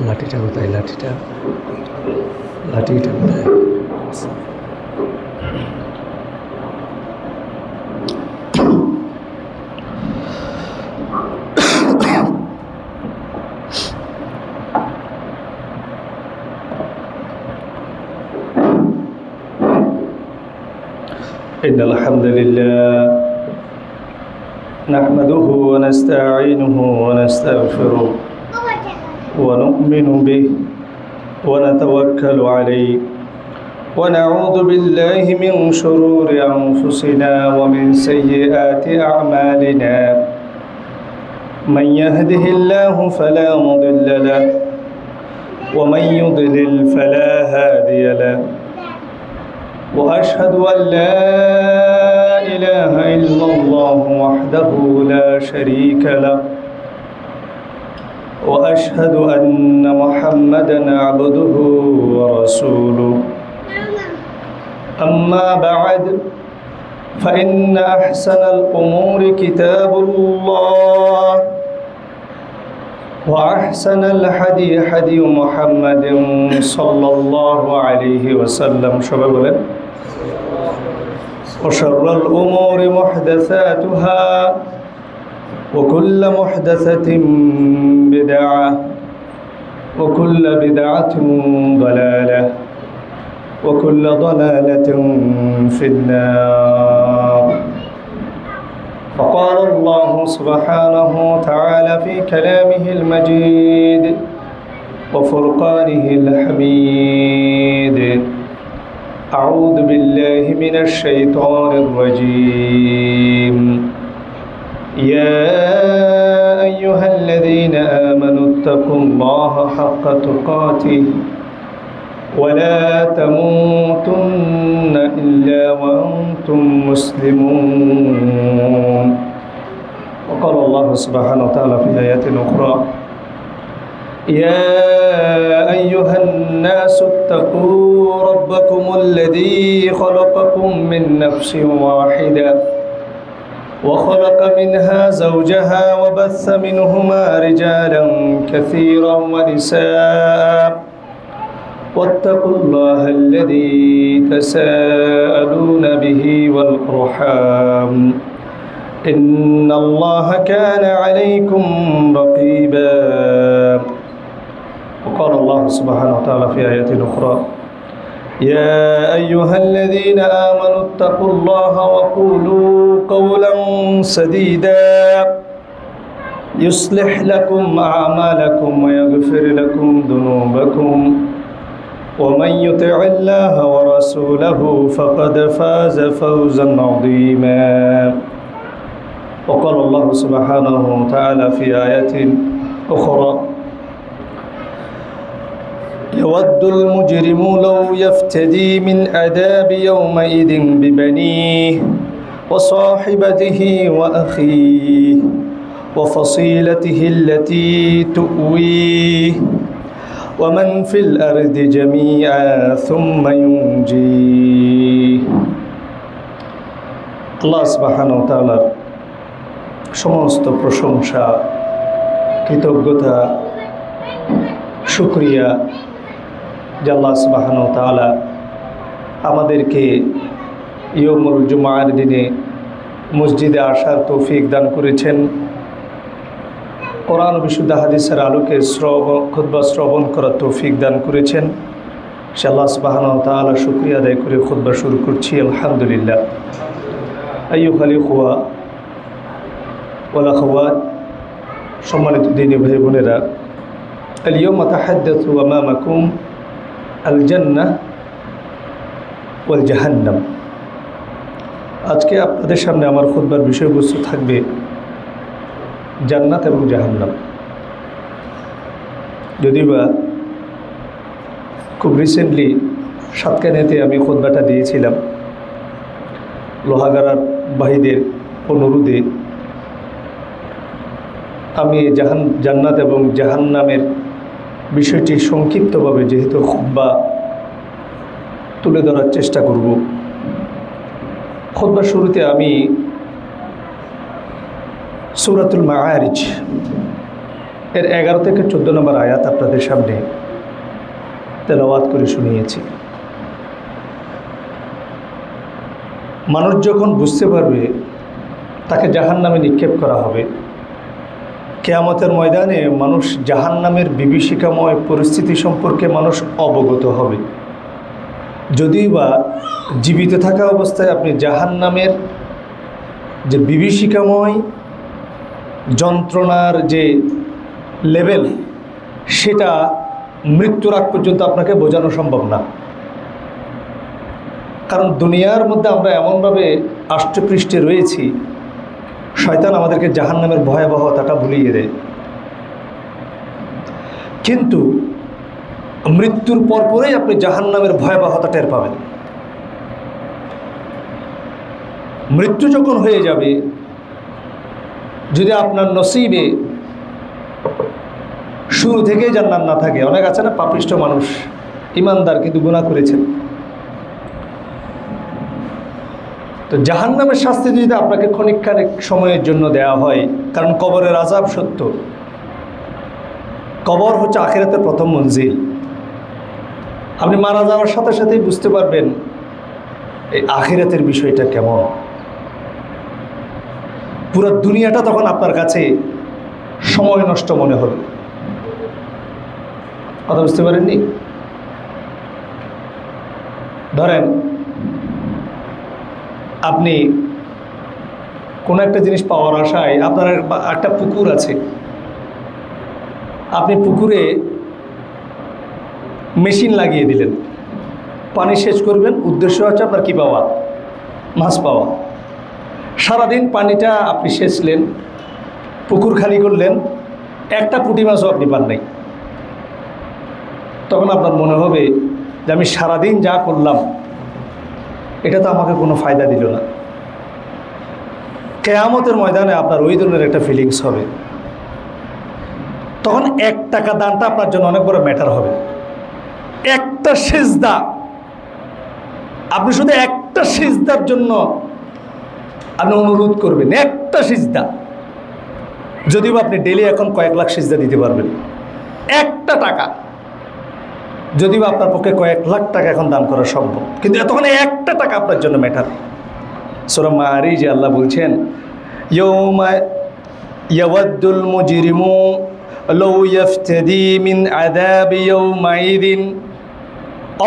লাঠিটা কোথায়? লাঠিটা কোথায়? إن الحمد لله نحمده ونستعينه ونستغفره ونؤمن به ونتوكل عليه ونعوذ بالله من شرور أنفسنا ومن سيئات أعمالنا من يهده الله فلا مضل له ومن يضلل فلا هادي له وأشهد أن لا إله إلا الله وحده لا شريك له وأشهد أن محمدًا عبده ورسوله أما بعد فإن أحسن الأمور كتاب الله وأحسن الحدي حدي محمد صلى الله عليه وسلم شباب وشر الأمور محدثاتها وكل محدثة بدعة وكل بدعة ضلالة وكل ضلالة في النار فقال الله سبحانه وتعالى في كلامه المجيد وفرقانه الحميد أعوذ بالله من الشيطان الرجيم يا أيها الذين آمنوا اتقوا الله حق تقاته ولا تموتن إلا وأنتم مسلمون وقال الله سبحانه وتعالى في آيات أخرى يا أيها الناس اتقوا ربكم الذي خلقكم من نفس واحدة وخلق منها زوجها وبث منهما رجالا كثيرا ونساء واتقوا الله الذي تساءلون به والأرحام إن الله كان عليكم رقيبا وقال الله سبحانه وتعالى في آية أخرى يا أيها الذين آمنوا اتقوا الله وقولوا قولا سديدا يصلح لكم أعمالكم ويغفر لكم ذنوبكم ومن يطع الله ورسوله فقد فاز فوزا عظيما وقال الله سبحانه وتعالى في آيات أخرى يود المجرم لو يفتدي من عذاب يومئذ ببنيه وصاحبته وأخيه وفصيلته التي تؤويه ومن في الأرض جميعا ثم ينجيه الله سبحانه وتعالى সমস্ত প্রশংসা কৃতজ্ঞতা শুকরিয়া যে আল্লাহ সুবহানাহু ওয়া তাআলা আমাদেরকে ইয়াউমুল জুমআর দিনে মসজিদে আসার তৌফিক দান করেছেন কোরআন বিশুদ্ধ হাদিসের আলোকে খুতবা শ্রবণ করার তৌফিক দান করেছেন সে আল্লাহ সুবহানাহু ওয়া তাআলা শুকরিয়া আদায় করে খুতবা শুরু করছি আলহামদুলিল্লাহ আইয়ুহাল ইখওয়া ওয়াল আখাওয়াত সম্মানিত দিনী ভাই বোনেরা اليوم أتحدث أمامكم الجنة والجهنم আজকে আপনাদের সামনে আমার খুতবার বিষয়বস্তু থাকবে জান্নাত এবং জাহান্নাম যদিবা খুব রিসেন্টলি সাতকানিয়াতে আমি খুতবাটা দিয়েছিলাম লোহাগাড়ার ভাইদের অনুরোধে আমি জান্নাত এবং জাহান্নামের বিষয়টি সংক্ষিপ্তভাবে যেহেতু খুতবা তুলে ধরার চেষ্টা করব। খুতবার শুরুতে আমি সূরাতুল মাআরিজ এর 11 থেকে 14 নম্বর আয়াত আপনাদের সামনে তেলাওয়াত করে শুনিয়েছি। মানুষ যখন বুঝতে পারবে তাকে জাহান্নামে নিক্ষেপ করা হবে, কিয়ামতের ময়দানে মানুষ জাহান্নামের বিভীষিকাময় পরিস্থিতি সম্পর্কে মানুষ অবগত হবে। যদিও বা জীবিত থাকা অবস্থায় আপনি জাহান্নামের যে বিভীষিকাময় যন্ত্রণার যে লেভেল সেটা মৃত্যুর আগ পর্যন্ত আপনাকে বোঝানো সম্ভব না। কারণ দুনিয়ার মধ্যে আমরা এমনভাবে আষ্টপৃষ্ঠে রয়েছি, শয়তান আমাদেরকে জাহান্নামের ভয়াবহতাটা ভুলিয়ে দেয়। কিন্তু মৃত্যুর পরপরেই আপনি জাহান্নামের ভয়াবহতা টের পাবেন। মৃত্যু যখন হয়ে যাবে, যদি আপনার নসিবে শুরু থেকেই জান্নাত না থাকে, অনেক আছে না পাপিষ্ঠ মানুষ, ইমানদার কিন্তু গুনাহ করেছেন, তো জাহান্নামের শাস্তি যদি আপনাকে ক্ষণিকখানেক সময়ের জন্য দেওয়া হয়, কারণ কবরের আযাব সত্য, কবর হচ্ছে আখিরাতের প্রথম মঞ্জিল। আপনি মারা যাওয়ার সাথে সাথেই বুঝতে পারবেন এই আখিরাতের বিষয়টা কেমন। পুরো দুনিয়াটা তখন আপনার কাছে সময় নষ্ট মনে হবে। কথা বুঝতে পারেননি? ধরেন আপনি কোনো একটা জিনিস পাওয়ার আশায়, আপনার একটা পুকুর আছে, আপনি পুকুরে মেশিন লাগিয়ে দিলেন, পানি সেচ করবেন, উদ্দেশ্য হচ্ছে আপনার কি পাওয়া? মাছ পাওয়া। সারাদিন পানিটা আপনি সেচলেন, পুকুর খালি করলেন, একটা পুঁটি মাছও আপনি পান নাই। তখন আপনার মনে হবে যে আমি সারাদিন যা করলাম এটা তো আমাকে কোনো ফায়দা দিল না। কিয়ামতের ময়দানে আপনার ওই ধরনের একটা ফিলিংস হবে। তখন 1 টাকা দানটা আপনার জন্য অনেক বড় ম্যাটার হবে। একটা সিজদা, আপনি শুধু একটা সিজদার জন্য আপনি অনুরোধ করবেন, একটা সিজদা। যদিও আপনি ডেলি এখন কয়েক লাখ সিজদা দিতে পারবেন, একটা টাকা, যদিও আপনার পক্ষে কয়েক লাখ টাকা এখন দান করা সম্ভব, কিন্তু এতক্ষণে একটা টাকা আপনার জন্য ম্যাটার। সূরা মাআরিজ আল্লাহ বলছেন, ইয়াউমা ইয়াওয়াদ্দুল মুজরিমু লাউ ইয়াফতাদি মিন আযাবি ইয়াউমাইযিন,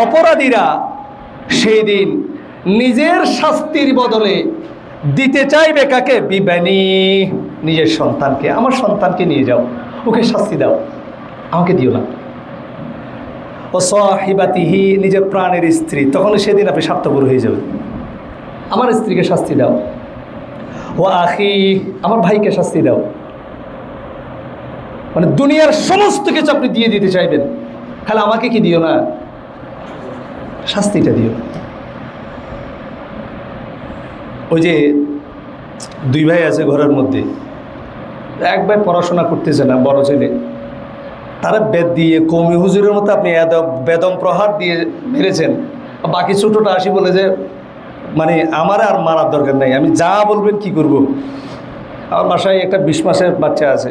অপরাধীরা সেই দিন নিজের শাস্তির বদলে দিতে চাইবে কাকে? বিবানি, নিজের সন্তানকে। আমার সন্তানকে নিয়ে যাও, ওকে শাস্তি দাও, আমাকে দিও না। ও সাহিবাতিহি, নিজের প্রাণের স্ত্রী, তখন সেদিন আপনি স্বার্থপর হয়ে যাবেন। আমার স্ত্রীকে শাস্তি দাও। ও আখি, আমার ভাইকে শাস্তি দাও। মানে দুনিয়ার সমস্ত কিছু আপনি দিয়ে দিতে চাইবেন, খালি আমাকে কি দিও না, শাস্তিটা দিও। ওই যে 2 ভাই আছে ঘরের মধ্যে, এক ভাই পড়াশোনা করতেছে না, বড় ছেলে, তারা বেদ দিয়ে কৌমি হুজুরের মতো আপনি বেদম প্রহার দিয়ে মেরেছেন। বাকি ছোটোটা আসি বলে যে মানে আমার আর মারার দরকার নাই, আমি যা বলবেন কি করব। আমার বাসায় একটা 20 মাসের বাচ্চা আছে,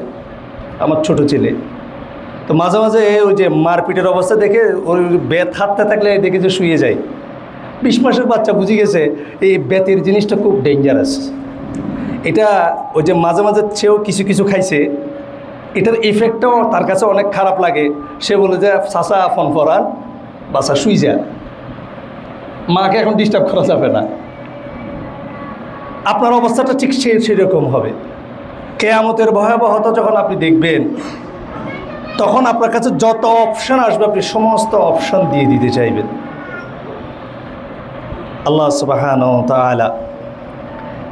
আমার ছোট ছেলে, তো মাঝে মাঝে ওই যে মারপিটের অবস্থা দেখে ওই বেত হাততে থাকলে দেখে যে শুয়ে যায়। 20 মাসের বাচ্চা বুঝে গেছে এই বেতের জিনিসটা খুব ডেঞ্জারাস। এটা ওই যে মাঝে মাঝে সেও কিছু কিছু খাইছে, এটার ইফেক্টটাও তার কাছে অনেক খারাপ লাগে। সে বলে যে চাচা ফোন করান, বাচ্চা শুই যা, মাকে এখন ডিস্টার্ব করা যাবে না। আপনার অবস্থাটা ঠিক সেরকম হবে। কিয়ামতের ভয়াবহতা যখন আপনি দেখবেন, তখন আপনার কাছে যত অপশন আসবে আপনি সমস্ত অপশন দিয়ে দিতে চাইবেন। আল্লাহ সুবহানাহু ওয়া তাআলা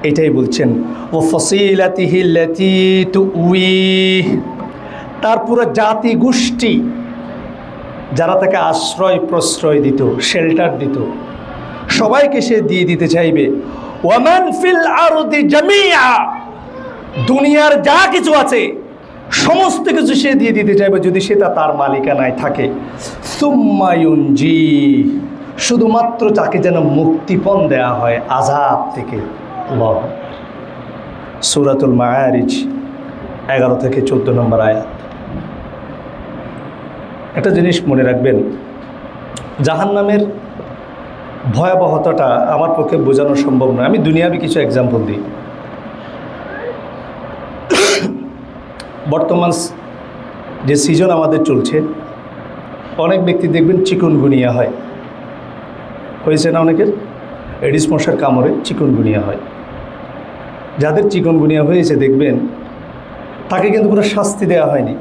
এটাই বলছেন, ও ফসিলাতিহি আল্লাতী তুউই, তার পুরো জাতি গোষ্ঠী যারা তাকে আশ্রয় প্রশ্রয় দিত, শেল্টার দিত, সবাইকে সে দিয়ে দিতে চাইবে। ওয়ামান ফিল আরদি জামিআ, দুনিয়ার যা কিছু আছে সমস্ত কিছু সে দিয়ে দিতে চাইবে যদি সেটা তার মালিকানায় থাকে। সুম্মায়ুনজি, শুধুমাত্র তাকে যেন মুক্তিপণ দেয়া হয় আযাব থেকে। আল্লাহ। সূরাতুল মাআরিজ 11 থেকে 14 নম্বর আয়াত। একটা জিনিস মনে রাখবেন, জাহান্নামের ভয়াবহতাটা আমার পক্ষে বোঝানো সম্ভব নয়। আমি দুনিয়াবি কিছু এক্সাম্পল দিই। বর্তমান যে সিজন আমাদের চলছে, অনেক ব্যক্তি দেখবেন চিকুনগুনিয়া হয়, হয়েছে না অনেকের? এডিস মশার কামড়ে চিকুনগুনিয়া হয়। যাদের চিকুনগুনিয়া হয়েছে দেখবেন তাকে কিন্তু কোনো শাস্তি দেওয়া হয়নি।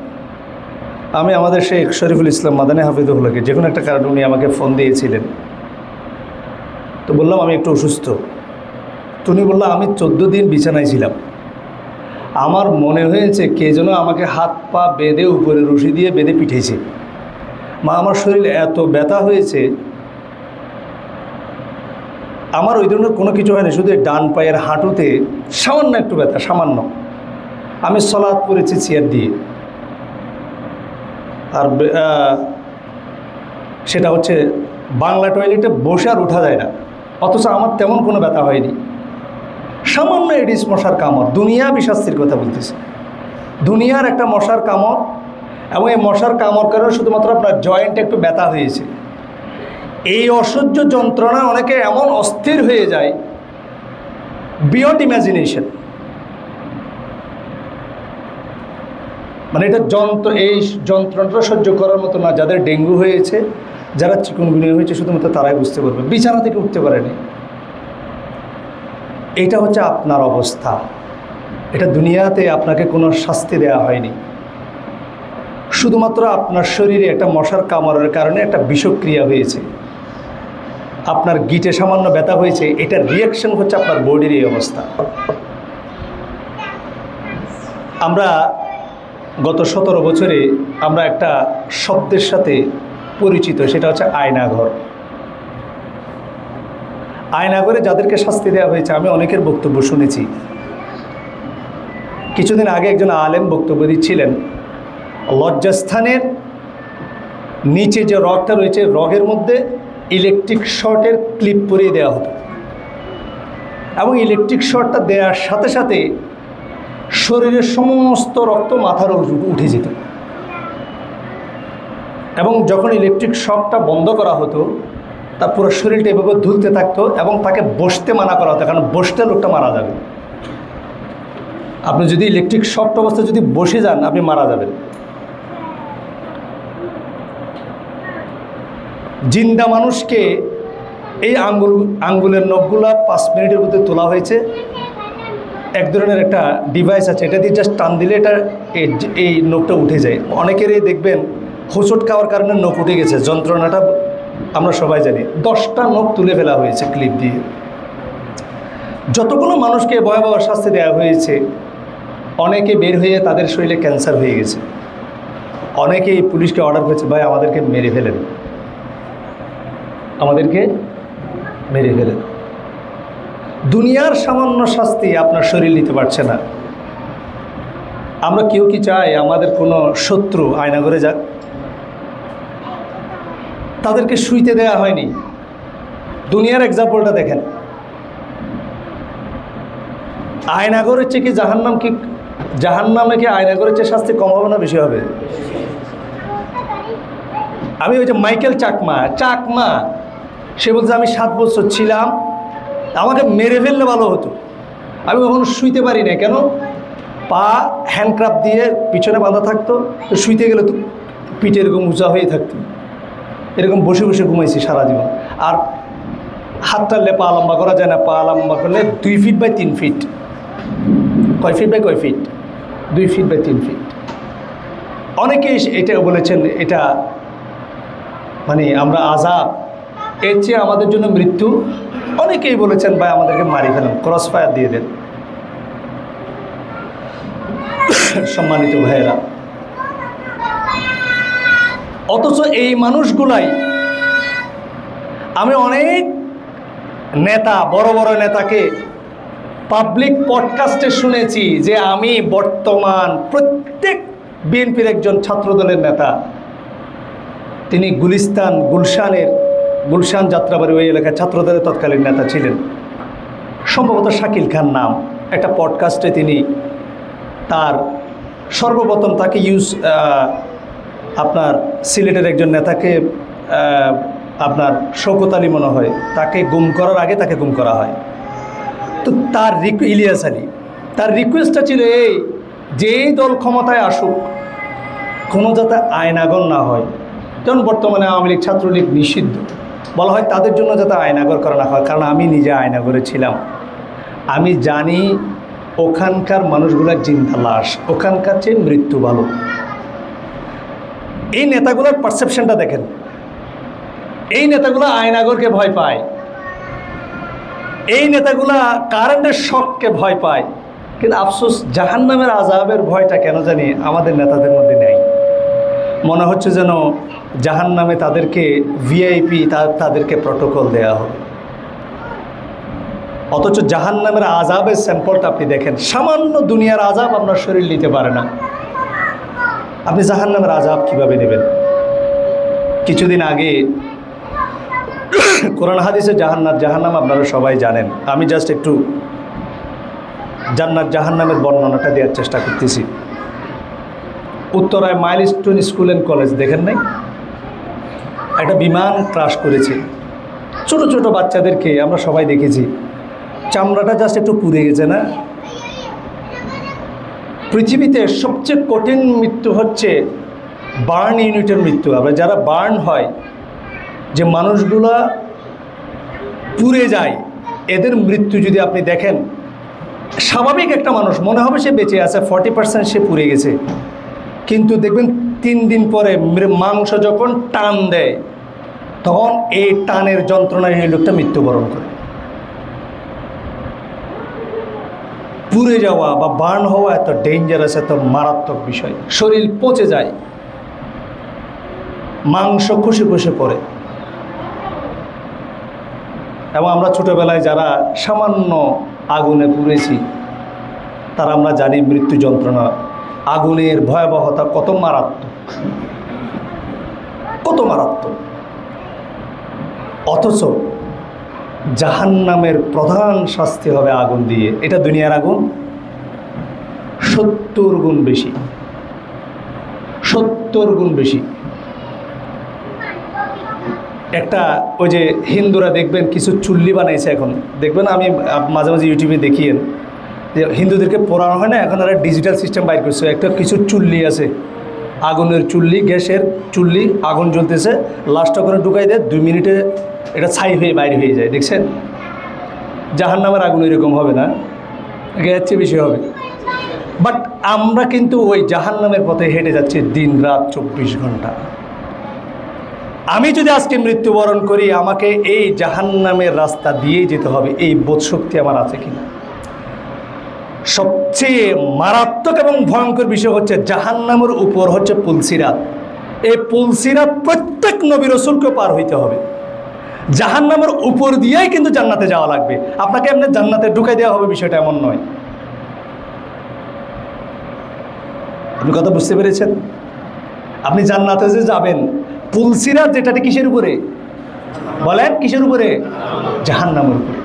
আমি আমাদের শেখ শরীফুল ইসলাম মাদানী হাফিজুল্লাহকে যে কোনো একটা কারণে উনি আমাকে ফোন দিয়েছিলেন, তো বললাম আমি একটু অসুস্থ। তো উনি বললাম আমি 14 দিন বিছানায় ছিলাম, আমার মনে হয়েছে কে যেন আমাকে হাত পা বেঁধে উপরে রশি দিয়ে বেঁধে পিঠেছে। আমার শরীর এত ব্যথা হয়েছে, আমার ওই ধরনের কোনো কিছু হয়নি, শুধু ডান পায়ের হাঁটুতে সামান্য একটু ব্যথা, সামান্য। আমি সালাত পড়েছি চেয়ার দিয়ে, আর সেটা হচ্ছে বাংলা টয়লেটে বসে আর উঠা যায় না, অথচ আমার তেমন কোনো ব্যথা হয়নি। সামান্য এডিস মশার কামড়, দুনিয়া শাস্তির কথা বলতেছে, দুনিয়ার একটা মশার কামড়, এবং এই মশার কামড় কারণে শুধুমাত্র আপনার জয়েন্টে একটু ব্যথা হয়েছে। এই অসহ্য যন্ত্রণা অনেকে এমন অস্থির হয়ে যায় বিয়ন্ড ইমাজিনেশন। মানে এটা এই যন্ত্রণাটা সহ্য করার মতো না। যাদের ডেঙ্গু হয়েছে, যারা চিকুনগুনিয়া হয়েছে, শুধুমাত্র তারাই বুঝতে পারবে। বিছানা থেকে উঠতে পারেনি। এটা হচ্ছে আপনার অবস্থা। এটা দুনিয়াতে আপনাকে কোনো শাস্তি দেওয়া হয়নি, শুধুমাত্র আপনার শরীরে একটা মশার কামড়ের কারণে একটা বিষক্রিয়া হয়েছে, আপনার গিটে সামান্য ব্যথা হয়েছে। এটার রিয়াকশন হচ্ছে আপনার বডির এই অবস্থা। আমরা গত 17 বছরে আমরা একটা শব্দের সাথে পরিচিত, সেটা হচ্ছে আয়নাঘর। আয়নাঘরে যাদেরকে শাস্তি দেওয়া হয়েছে, আমি অনেকের বক্তব্য শুনেছি। কিছুদিন আগে একজন আলেম বক্তব্য দিচ্ছিলেন, লজ্জাস্থানের নিচে যে রগটা রয়েছে, রগের মধ্যে ইলেকট্রিক শর্টের ক্লিপ পরিয়ে দেওয়া হতো, এবং ইলেকট্রিক শর্টটা দেওয়ার সাথে সাথে শরীরের সমস্ত রক্ত মাথার উঠে যেত। এবং যখন ইলেকট্রিক শকটা বন্ধ করা হতো, তার পুরো শরীরটা এভাবে ধুলতে থাকতো, এবং তাকে বসতে মানা করা হতো, কারণ বসতে লোকটা মারা যাবে। আপনি যদি ইলেকট্রিক শকটা অবস্থায় যদি বসে যান, আপনি মারা যাবেন। জিন্দা মানুষকে এই আঙ্গুলের নখগুলা 5 মিনিটের মধ্যে তোলা হয়েছে। এক ধরনের একটা ডিভাইস আছে, এটা দিয়ে জাস্ট টান দিলে এটা এই নখটা উঠে যায়। অনেকেরই দেখবেন হোঁচট খাওয়ার কারণে নখ উঠে গেছে, যন্ত্রণাটা আমরা সবাই জানি। 10টা নখ তুলে ফেলা হয়েছে ক্লিপ দিয়ে। যতগুলো মানুষকে ভয়াবহ শাস্তি দেওয়া হয়েছে, অনেকে বের হয়ে তাদের শরীরে ক্যান্সার হয়ে গেছে। অনেকেই পুলিশকে অর্ডার করেছে, ভাই আমাদেরকে মেরে ফেলেন, আমাদেরকে মেরে ফেলেন। দুনিয়ার সামান্য শাস্তি আপনার শরীর নিতে পারছে না। আমরা কেউ কি চাই আমাদের কোনো শত্রু আয়নাঘরে যাক? তাদেরকে শুইতে দেওয়া হয়নি। দুনিয়ার এক্সাম্পলটা দেখেন, আয়নাঘরের চেয়ে কি জাহান্নামে কি আয়নাঘরের চেয়ে শাস্তি কম হবে না বেশি হবে? আমি ওই যে মাইকেল চাকমা সে বলছে আমি 7 বছর ছিলাম, আমাকে মেরে ফেললে ভালো হতো, আমি কখনো শুইতে পারি না। কেন? পা হ্যান্ডক্রাফট দিয়ে পিছনে বাঁধা থাকতো, তো শুইতে গেলে তো পিঠে এরকম উঁচা হয়ে থাকতো, এরকম বসে বসে ঘুমাইছি সারা জীবন। আর হাত টানলে পা লম্বা করা যায় না, পা লম্বা করলে 2 ফিট বাই 3 ফিট। কয় ফিট বাই কয় ফিট? 2 feet by 3 feet. অনেকেই এটা বলেছেন, এটা মানে আমরা আযাব, এর চেয়ে আমাদের জন্য মৃত্যু। অনেকেই বলেছেন ভাই আমাদেরকে মারি ফেলেন, ক্রস ফায়ার দিয়ে দেন। সম্মানিত ভাইয়েরা, অথচ এই মানুষগুলাই, আমি অনেক নেতা, বড় বড় নেতাকে পাবলিক পডকাস্টে শুনেছি যে আমি বর্তমান বিএনপির একজন ছাত্রদলের নেতা, তিনি গুলশান যাত্রাবাড়ি ওই এলাকায় ছাত্রদলের তৎকালীন নেতা ছিলেন, সম্ভবত শাকিল খান নাম। একটা পডকাস্টে তিনি তার সর্বপ্রথম তাকে আপনার সিলেটের একজন নেতাকে আপনার শওকত আলী মনে হয়, তাকে গুম করার আগে তাকে গুম করা হয়। তো তার ইলিয়াস আলী, তার রিকোয়েস্টটা ছিল এই যে এই দল ক্ষমতায় আসুক কোনো যাতে আয়নাগর না হয়। যেমন বর্তমানে আওয়ামী লীগ ছাত্রলীগ নিষিদ্ধ, বলা হয় তাদের জন্য যাতে আয়নাগর করা না হয়। কারণ আমি নিজে আয়নাগরে ছিলাম, আমি জানি ওখানকার মানুষগুলোর জিন্দা লাশ, ওখানকার চেয়ে মৃত্যু ভালো। এই নেতাগুলোর পারসেপশনটা দেখেন, এই নেতাগুলো আয়নাগরকে ভয় পায়, এই নেতাগুলা কারেন্টের শককে ভয় পায়। কিন্তু আফসোস জাহান্নামের আযাবের ভয়টা কেন জানি আমাদের নেতাদের মধ্যে নেই। মনে হচ্ছে যেন জাহান্নামে তাদেরকে ভিআইপি, তাদেরকে প্রটোকল দেয়া হবে। অথচ জাহান্নামের আযাবের স্যাম্পলটা আপনি দেখেন, সামান্য দুনিয়ার আযাব আপনার শরীর নিতে পারে না, আপনি জাহান্নামের আযাব কিভাবে নেবেন? কিছুদিন আগে কোরআন হাদিসে জাহান্নাম আপনারা সবাই জানেন, আমি জাস্ট একটু জান্নাত জাহান্নামের বর্ণনাটা দেওয়ার চেষ্টা করতেছি। উত্তরায় মাইলস্টোন স্কুল অ্যান্ড কলেজ দেখেন নাই? একটা বিমান ক্রাশ করেছে, ছোট ছোট বাচ্চাদেরকে আমরা সবাই দেখেছি, চামড়াটা জাস্ট একটু পুড়ে গেছে না? পৃথিবীতে সবচেয়ে কঠিন মৃত্যু হচ্ছে বার্ন ইউনিটের মৃত্যু। আমরা যারা বার্ন হয়, যে মানুষগুলা পুড়ে যায়, এদের মৃত্যু যদি আপনি দেখেন, স্বাভাবিক একটা মানুষ মনে হবে সে বেঁচে আছে, 40% সে পুড়ে গেছে, কিন্তু দেখবেন 3 দিন পরে মাংস যখন টান দেয়, তখন এই টানের যন্ত্রণায় এই লোকটা মৃত্যুবরণ করে। পুড়ে যাওয়া বা বার্ন হওয়া এত ডেঞ্জারাস, এত মারাত্মক বিষয়। শরীর পচে যায়, মাংস খসে খসে পড়ে। এবং আমরা ছোটোবেলায় যারা সামান্য আগুনে পুড়েছি, তারা আমরা জানি মৃত্যু যন্ত্রণা, আগুনের ভয়াবহতা কত মারাত্মক, কত মারাত্মক। অথচ জাহান্নামের প্রধান শাস্তি হবে আগুন দিয়ে। এটা দুনিয়ার আগুন 70 গুণ বেশি, 70 গুণ বেশি। একটা ওই যে হিন্দুরা দেখবেন কিছু চুল্লি বানাইছে, এখন দেখবেন, আমি মাঝে মাঝে ইউটিউবে দেখিয়েন যে হিন্দুদেরকে পোড়ানো হয় না, এখন আর ডিজিটাল সিস্টেম বাইর করছে। একটা কিছু চুল্লি আছে, আগুনের চুল্লি, গ্যাসের চুল্লি, আগুন জ্বলতেছে, লাস্টটা করে ঢুকাই দেয়, 2 মিনিটে এটা ছাই হয়ে বাইরে হয়ে যায়। দেখছেন? জাহান্নামের আগুন এরকম হবে না, এর চেয়ে বেশি হবে। বাট আমরা কিন্তু ওই জাহান্নামের পথে হেঁটে যাচ্ছি দিন রাত 24 ঘন্টা। আমি যদি আজকে মৃত্যুবরণ করি, আমাকে এই জাহান্নামের রাস্তা দিয়েই যেতে হবে, এই বোধশক্তি আমার আছে কিনা? সবচেয়ে মারাত্মক এবং ভয়ঙ্কর বিষয় হচ্ছে জাহান্নামের উপর হচ্ছে পুলসিরাত। এই পুলসিরাত প্রত্যেক নবী রাসূলকে পার হইতে হবে। জাহান্নামের উপর দিয়েই কিন্তু জান্নাতে যাওয়া লাগবে। আপনাকে এমনি জান্নাতে ঢুকাই দেওয়া হবে, বিষয়টা এমন নয়। আপনি কথা বুঝতে পেরেছেন? আপনি জান্নাতে যে যাবেন, পুলসিরাত যেটাতে কিসের উপরে বলেন? কিসের উপরে? জাহান্নামের উপরে।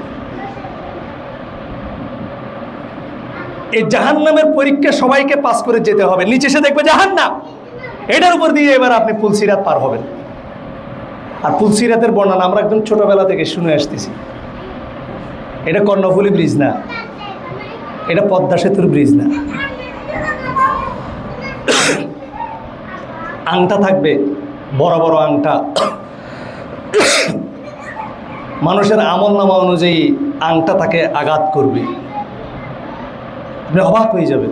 এই জাহান্নামের পরীক্ষা সবাইকে পাস করে যেতে হবে। নিচে এসে দেখবে জাহান্নাম, এটার উপর দিয়ে এবার আপনি পুলসিরাত পার হবেন। আর পুলসিরাতের বর্ণনা আমরা একদম ছোটবেলা থেকে শুনে আসতেছি। এটা কর্ণফুলী ব্রিজ না, এটা পদ্মা সেতুর ব্রিজ না। আংটা থাকবে, বড় বড় আংটা, মানুষের আমল নামা অনুযায়ী আংটা তাকে আঘাত করবে, আপনি অবাক হয়ে যাবে।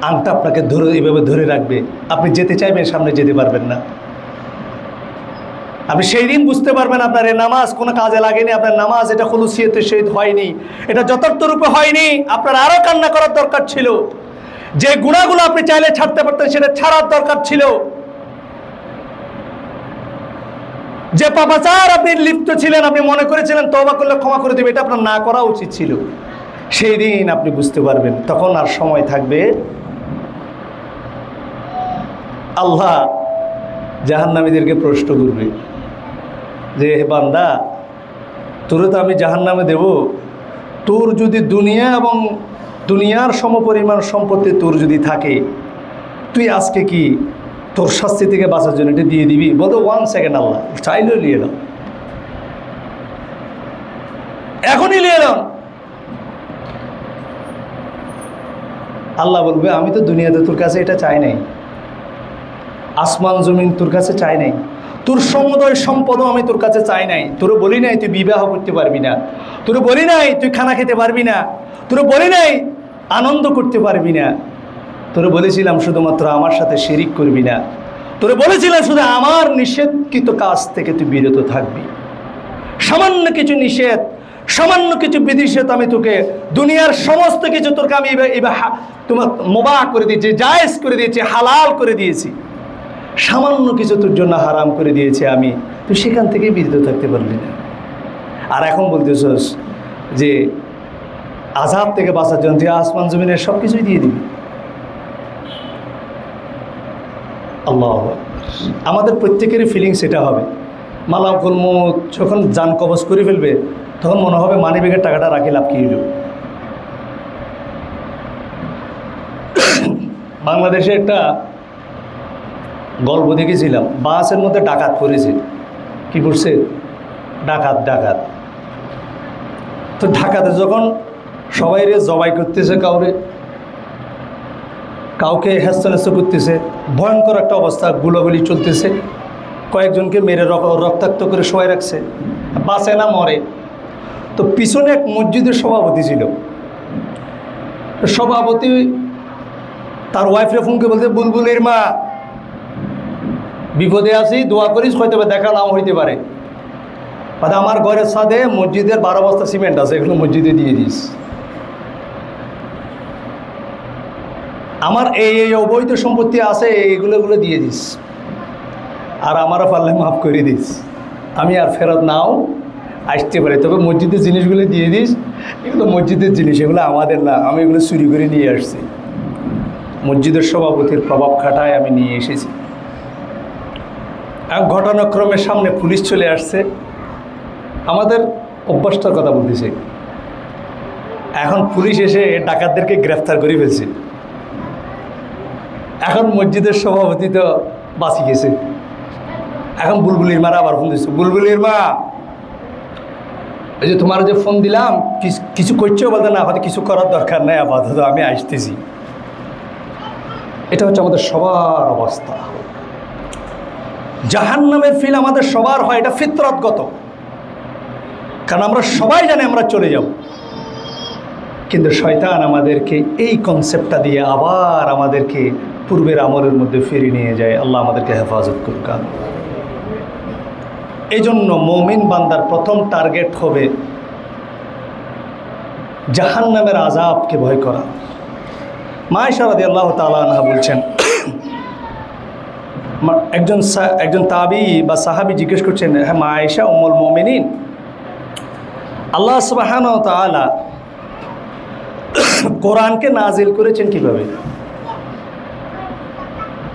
আংটা আপনাকে এভাবে ধরে রাখবে, আপনি যেতে চাইবেন, সামনে যেতে পারবেন না। আপনি সেই দিন বুঝতে পারবেন আপনার এই নামাজ কোনো কাজে লাগেনি, আপনার নামাজ এটা খুলুসিয়তের সহিত হয়নি, এটা যথার্থ রূপে হয়নি। আপনার আরও কান্না করার দরকার ছিল। যে গুনাহগুলো আপনি চাইলে ছাড়তে পারতেন, সেটা ছাড়ার দরকার ছিল। যে পাপাচার আপনি লিপ্ত ছিলেন, আপনি মনে করেছিলেন তওবা করলে ক্ষমা করে দেবে, এটা আপনার না করা উচিত ছিল। সেই দিন আপনি বুঝতে পারবেন, তখন আর সময় থাকবে আল্লাহ জাহান্নামীদেরকে প্রশ্ন করবে যে হে বান্দা, তোরে তো আমি জাহান্নামে দেব, তোর যদি দুনিয়া এবং দুনিয়ার সমপরিমাণ সম্পত্তি তোর যদি থাকে, তুই আজকে কি তোর শাস্তি থেকে বাঁচার জন্য এটা দিয়ে দিবি? বলতো 1 সেকেন্ড, আল্লাহ চাইলেও নিয়ে নাও, এখনই নিয়ে নাও। আল্লাহ বলবে আমি তো দুনিয়াতে তোর কাছে এটা চাই নাই, আসমান জমিন তোর কাছে চাই নাই, তোর সমুদয় সম্পদও আমি তোর কাছে চাই নাই। তোরে বলি নাই তুই বিবাহ করতে পারবি না, তোরে বলি নাই তুই খানা খেতে পারবি না, তোরে বলি নাই আনন্দ করতে পারবি না, তোরে বলেছিলাম শুধুমাত্র আমার সাথে শিরিক করবি না, তোরে বলেছিলাম শুধু আমার নিষেধকৃত কাজ থেকে তুই বিরত থাকবি। সামান্য কিছু নিষেধ, সামান্য কিছু বিধিনিষেধ আমি তোকে, দুনিয়ার সমস্ত কিছু তোকে আমি তোমার মুবাহ করে দিয়েছি, জায়েজ করে দিয়েছি, হালাল করে দিয়েছি, সামান্য কিছু তোর জন্য হারাম করে দিয়েছি আমি, তুই সেখান থেকে বিরত থাকতে পারলি না। আর এখন বলতেছস যে আযাব থেকে বাঁচার জন্য তুই আসমান জমিনের সব কিছুই দিয়ে দিবি। আল্লাহ, আমাদের প্রত্যেকেরই ফিলিংস এটা হবে। মালাকুল মউত যখন জান কবজ করে ফেলবে তখন মনে হবে মানিব্যাগের টাকাটা রাখি লাভ কি হইল। বাংলাদেশে একটা গল্প দেখেছিলাম, বাসের মধ্যে ডাকাত পড়েছে। কি করছে? ডাকাত। তো ঢাকাতে যখন সবাই জবাই করতেছে, কাউকে হেস্তনেস্ত করতেছে, ভয়ঙ্কর একটা অবস্থা, গুলোগুলি চলতেছে, কয়েকজনকে মেরে রক্তাক্ত করে শোয়াই রাখছে, বাঁচে না মরে। তো পিছনে এক মসজিদের সভাপতি ছিল, সভাপতি তার ওয়াইফরে ফোনকে বলতে, বুলবুলির মা বিপদে আছি, দোয়া করিস, হয়তো দেখা নাও হইতে পারে, আমার ঘরের ছাদে মসজিদের 12 বস্তা সিমেন্ট আছে, এগুলো মসজিদে দিয়ে দিস, আমার এই অবৈধ সম্পত্তি আছে, এগুলো দিয়ে দিস, আর আমারও পারলে মাফ করে দিস, আমি আর ফেরত নাও আসতে পারি, তবে মসজিদের জিনিসগুলো দিয়ে দিস, এগুলো মসজিদের জিনিস, এগুলো আমাদের না, আমি এগুলো চুরি করে নিয়ে আসছি, মসজিদের সভাপতির প্রভাব খাটায় আমি নিয়ে এসেছি। এক ঘটনাক্রমের সামনে পুলিশ চলে আসছে, আমাদের অভ্যাসটার কথা বলতেছে, এখন পুলিশ এসে ডাকাতদেরকে গ্রেফতার করে ফেলছে। এখন মসজিদের সভাপতি তো বাঁচি গেছে, এখন বুলবুলির মারা আবার ফোন দিচ্ছে, বুলবুলির মা এই যে তোমার যে ফোন দিলাম কিছু করছো? বলতে না, হয়তো কিছু করার দরকার নেই, আপাতত আমি আসতেছি। এটা হচ্ছে আমাদের সবার অবস্থা। জাহান্নামের ফিল আমাদের সবার হয়, এটা ফিতরতগত, কারণ আমরা সবাই জানি আমরা চলে যাব, কিন্তু শয়তান আমাদেরকে এই কনসেপ্টটা দিয়ে আবার আমাদেরকে পূর্বের আমলের মধ্যে ফিরিয়ে নিয়ে যায়। আল্লাহ আমাদেরকে হেফাজত করুক। এই জন্য মুমিন বান্দার প্রথম টার্গেট হবে জাহান্নামের আযাবকে ভয় করা। মা আয়েশা রাদিয়াল্লাহু তাআলা আনহা বলছেন, একজন তাবি বা সাহাবী জিজ্ঞেস করছেন, হ্যাঁ মা আয়েশা উম্মুল মুমিনিন, আল্লাহ সুবহানাহু ওয়া তাআলা কোরআনকে নাজিল করেছেন কিভাবে?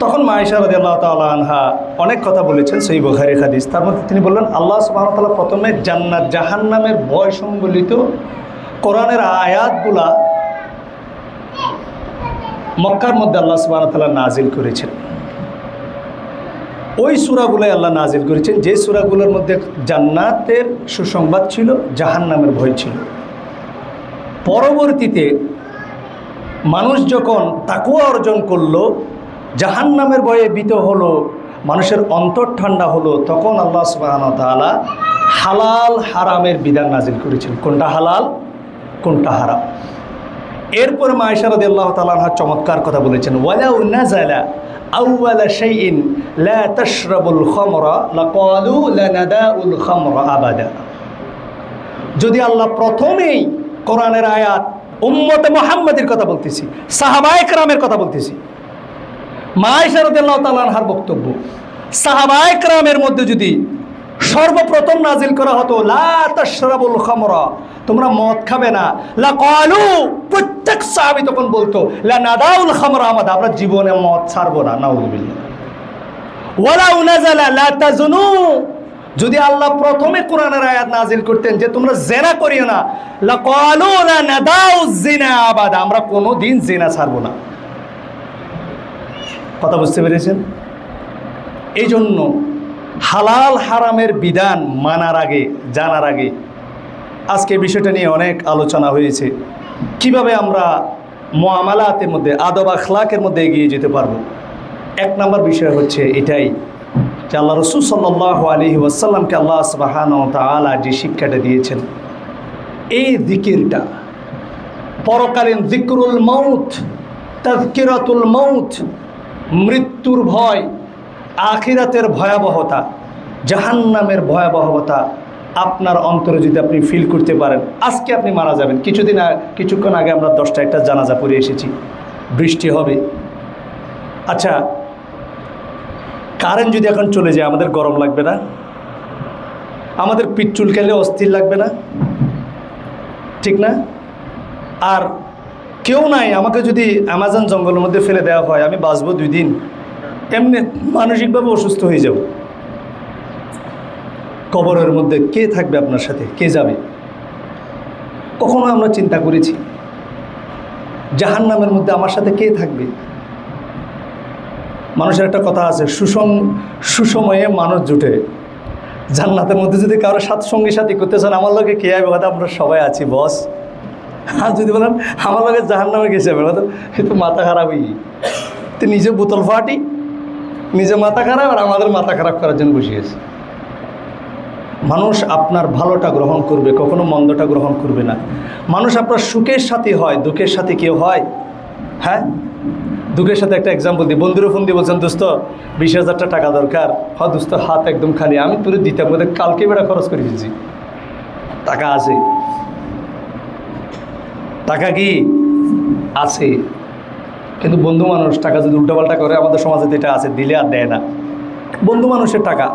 তখন মা আয়েশা রাদিয়াল্লাহু তাআলা আনহা অনেক কথা বলেছেন, সহিহ বুখারীর হাদিস। তার মধ্যে তিনি বললেন, আল্লাহ সুবহানাহু ওয়া তাআলা প্রথমে জান্নাত জাহান্নামের ভয় সম্বলিত কোরআনের আয়াতগুলা মক্কার মধ্যে আল্লাহ সুবহানাহু ওয়া তাআলা নাজিল করেছেন। ওই সূরাগুলোই আল্লাহ নাজিল করেছেন যে সূরাগুলোর মধ্যে জান্নাতের সুসংবাদ ছিল, জাহান্নামের ভয় ছিল। পরবর্তীতে মানুষ যখন তাকওয়া অর্জন করলো, জাহান্নামের ভয়ে ভীত হলো, মানুষের অন্তর ঠান্ডা হলো, তখন আল্লাহ সুবহানাহু ওয়া তাআলা হালাল হারামের বিধান নাজিল করেছেন, কোনটা হালাল কোনটা হারাম। এরপর মা আয়েশা রাদিয়াল্লাহু তাআলা আনহা চমৎকার কথা বলেছেন, ওয়ালাউ নাযালা আউওয়ালা শাইইন লা তাশরাবুল খামরা লাকালু লানাদাউল খামরা আবাদা। যদি আল্লাহ প্রথমেই কোরআনের আয়াত উম্মতে মুহাম্মাদের কথা বলতেছি, সাহাবায়ে কেরামের কথা বলতেছি, মা আয়েশা রাদিয়াল্লাহু তাআলা আনহার বক্তব্য, সাহাবায়ে কেরামের মধ্যে যদি সর্বপ্রথম নাজিল করা হতো লা তাশরাবুল খামরা, তোমরা মদ খাবে না, লাকালু, প্রত্যেক সাহাবী তখন বলতো লানাদাউল খামরা আবাদা, আমরা জীবনে মদ ছাড়বো না, নাউযুবিল্লাহ। ওয়ালাউ নাযালা লা তাজুনু, যদি আল্লাহ প্রথমে কোরআনের আয়াত নাজিল করতেন যে তোমরা জিনা করিও না, লাকালু লা নাদাউ জিনা আবাদা, আমরা কোনোদিন জিনা ছাড়ব না। কথা বুঝতে পেরেছেন? এই জন্য হালাল হারামের বিধান মানার আগে, জানার আগে আজকে বিষয়টা নিয়ে অনেক আলোচনা হয়েছে, কিভাবে আমরা মুআমালাতের মধ্যে, আদব আখলাকের মধ্যে এগিয়ে যেতে পারবো। এক নম্বর বিষয় হচ্ছে এটাই যে আল্লাহ রাসূল সাল্লাল্লাহু আলাইহি ওয়াসাল্লামকে আল্লাহ সুবহানাহু ওয়া তাআলা যে শিক্ষাটা দিয়েছেন, এই জিকিরটা পরকালীন যিকরুল মাউত, তাযকিরাতুল মাউত, মৃত্যুর ভয়, আখিরাতের ভয়াবহতা, জাহান্নামের ভয়াবহতা আপনার অন্তরে যদি আপনি ফিল করতে পারেন, আজকে আপনি মারা যাবেন। কিছুক্ষণ আগে আমরা 10টা একটা জানাজা পড়ে এসেছি, বৃষ্টি হবে। আচ্ছা, কারেন্ট যদি এখন চলে যায় আমাদের গরম লাগবে না? আমাদের পিঠ চুলকালে অস্থির লাগবে না? ঠিক না? আর কেউ নাই, আমাকে যদি অ্যামাজন জঙ্গলের মধ্যে ফেলে দেওয়া হয়, আমি বাঁচবো 2 দিন, এমনি মানসিকভাবে অসুস্থ হয়ে যাব। কবরের মধ্যে কে থাকবে আপনার সাথে, কে যাবে? কখনো আমরা চিন্তা করেছি জাহান্নামের মধ্যে আমার সাথে কে থাকবে? মানুষের একটা কথা আছে, সুসময়ে মানুষ জুটে। জান্নাতের মধ্যে যদি কারো সঙ্গী সাথী করতে চান, আমার লোকে কে আইবে? কথা আমরা সবাই আছি বস। আর যদি বলেন আমার লোকে জাহান্নামে গেছে, কথা তো মাথা খারাপই, তো নিজে বোতল ফাটি, নিজে মাথা খারাপ, আর আমাদের মাথা খারাপ করার জন্য বসিয়েছে। মানুষ আপনার ভালোটা গ্রহণ করবে, কখনো মন্দটা গ্রহণ করবে না। মানুষ আপনার সুখের সাথে হয়, দুঃখের সাথে কেউ হয়? হ্যাঁ, দুঃখের সাথে একটা এক্সাম্পল দিই। বন্ধুরা ফোন দিয়ে বলছেন, দোস্ত 20,000 টাকা দরকার। হ্যাঁ দোস্ত, হাত একদম খালি, আমি তোর দিতাম, বোধ কালকে বেড়া খরচ করে দিয়েছি। টাকা আছে, টাকা কি আছে, কিন্তু বন্ধু মানুষ টাকা যদি উল্টাপাল্টা করে, আমাদের সমাজে এটা আছে, দিলে আর দেয় না। বন্ধু মানুষের টাকা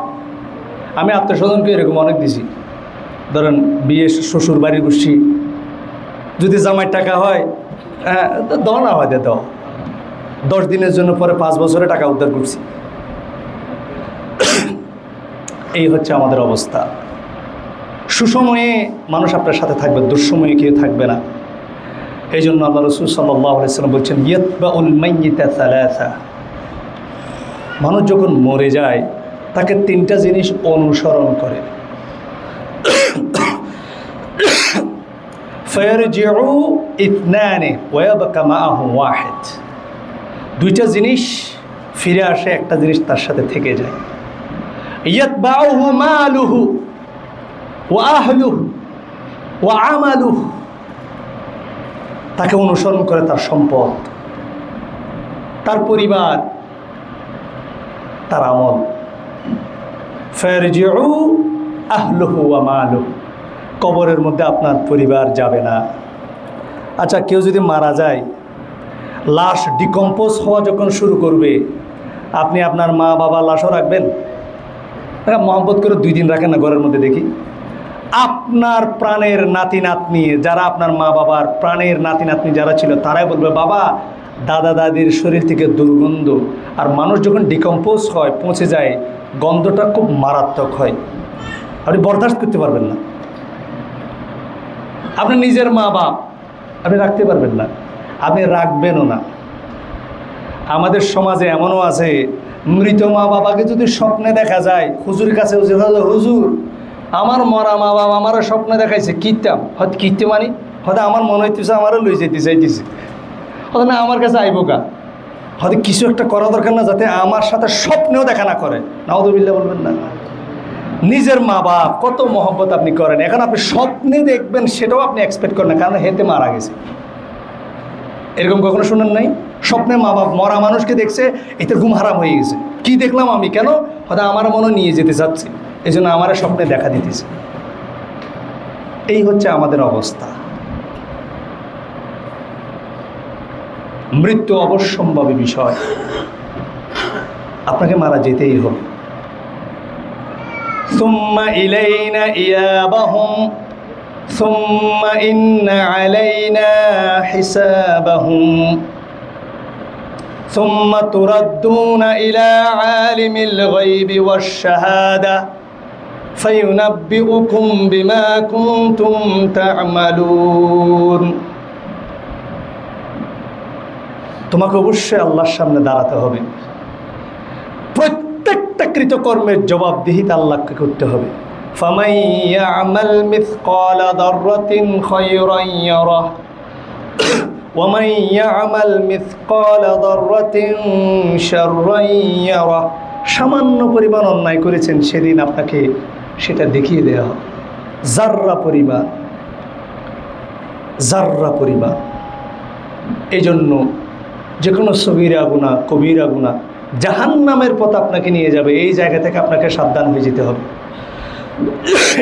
আমি আত্মীয়স্বজনকে এরকম অনেক দিছি। ধরেন বিয়ে, শ্বশুর বাড়ির গোষ্ঠী, যদি জামাইয়ের টাকা হয়, দাও না হয়, দাও 10 দিনের জন্য, পরে 5 বছরে টাকা উদ্ধার করছি। এই হচ্ছে আমাদের অবস্থা। সুসময়ে মানুষ আপনার সাথে থাকবে, দুঃসময়ে কেউ থাকবে না। এই জন্য আল্লাহ রাসূল সাল্লাল্লাহু আলাইহি ওয়াসাল্লাম বলছেন, ইয়াতবাউল মাইয়িতা সালাসা, মানুষ যখন মরে যায় তাকে 3টা জিনিস অনুসরণ করে। ফায়ারজিউ ইথনানি ওয়া ইয়াবকা মাআহু ওয়াহিদ, 2টা জিনিস ফিরে আসে, একটা জিনিস তার সাথে থেকে যায়। ইয়াতবাউহু মালুহু ওয়া আহলুহু ওয়া আমালুহু, তাকে অনুসরণ করে তার সম্পদ, তার পরিবার, তার আমল। ফারজিউ আহলুহু ওয়া মালুহু, কবরের মধ্যে আপনার পরিবার যাবে না। আচ্ছা, কেউ যদি মারা যায়, লাশ ডিকম্পোজ হওয়া যখন শুরু করবে, আপনি আপনার মা বাবা লাশও রাখবেন? মহব্বত করে 2 দিন রাখেন না ঘরের মধ্যে, দেখি। আপনার প্রাণের নাতি নাতনি যারা, আপনার মা বাবার প্রাণের নাতি নাতনি যারা ছিল, তারাই বলবে, বাবা দাদা দাদির শরীর থেকে দুর্গন্ধ। আর মানুষ যখন ডিকম্পোজ হয়, পৌঁছে যায়, গন্ধটা খুব মারাত্মক হয়, আপনি বরদাস্ত করতে পারবেন না। আপনি নিজের মা বাপ আপনি রাখতে পারবেন না, আপনি রাখবেনও না। আমাদের সমাজে এমনও আছে, মৃত মা বাবাকে যদি স্বপ্নে দেখা যায়, হুজুরের কাছে হুজুর আমার মরা মা বাবা আমারও স্বপ্নে দেখাইছে, কীর্তাম হয়তো কীর্তে মানি, হয়তো আমার মনে হইতেছে আমারও লই যেতে চাইতেছে, হয়তো না আমার কাছে আইব গা, হয়তো কিছু একটা করা দরকার না, যাতে আমার সাথে স্বপ্নেও দেখা না করে। নাউযুবিল্লাহ বলবেন না? নিজের মা বাপ কত মহব্বত আপনি করেন, এখন আপনি স্বপ্নে দেখবেন সেটাও আপনি এক্সপেক্ট করেন না, কারণ হেতে মারা গেছে। এরকম কখনো শুনেন নাই? স্বপ্নে মা বাপ মরা মানুষকে দেখছে, এতে ঘুম হারাম হয়ে গেছে, কি দেখলাম আমি, কেন? হয়তো আমার মনে নিয়ে যেতে চাচ্ছে, এই জন্য আমার স্বপ্নে দেখা দিতেছে। এই হচ্ছে আমাদের অবস্থা। মৃত্যু অবশ্যম্ভাবী বিষয়, আপনাকে মারা যেতেই হবে। সুম্মা ইলাইনা ইয়াবাহুম সুম্মা ইন্না আলাইনা হিসাবাহুম সুম্মা তুরাদ্দুনা ইলা আলিমিল গায়বি ওয়াশ শাহাদা ফায়ুনাব্বিউকুম বিমা কুনতুম তা'মালুন। তোমাকে অবশ্যই আল্লাহর সামনে দাঁড়াতে হবে, প্রত্যেকটা কৃতকর্মের জবাবদিহিতা আল্লাহকে করতে হবে। ফামান ইয়া'মাল মিসকালা যাররাতিন খায়রান ইয়ারাহ ওয়া মান ইয়া'মাল মিসকালা যাররাতিন শাররান ইয়ারাহ। সামান্য পরিমাণ অন্যায় করেছেন, সেদিন আপনাকে সেটা দেখিয়ে দেওয়া হবে। জাররা পরিমাণ, জাররা পরিমাণ। এই জন্য যে কোনো সগীরা গুনাহ, কবিরা গুনাহ জাহান্নামের পথ আপনাকে নিয়ে যাবে। এই জায়গা থেকে আপনাকে সাবধান হয়ে যেতে হবে।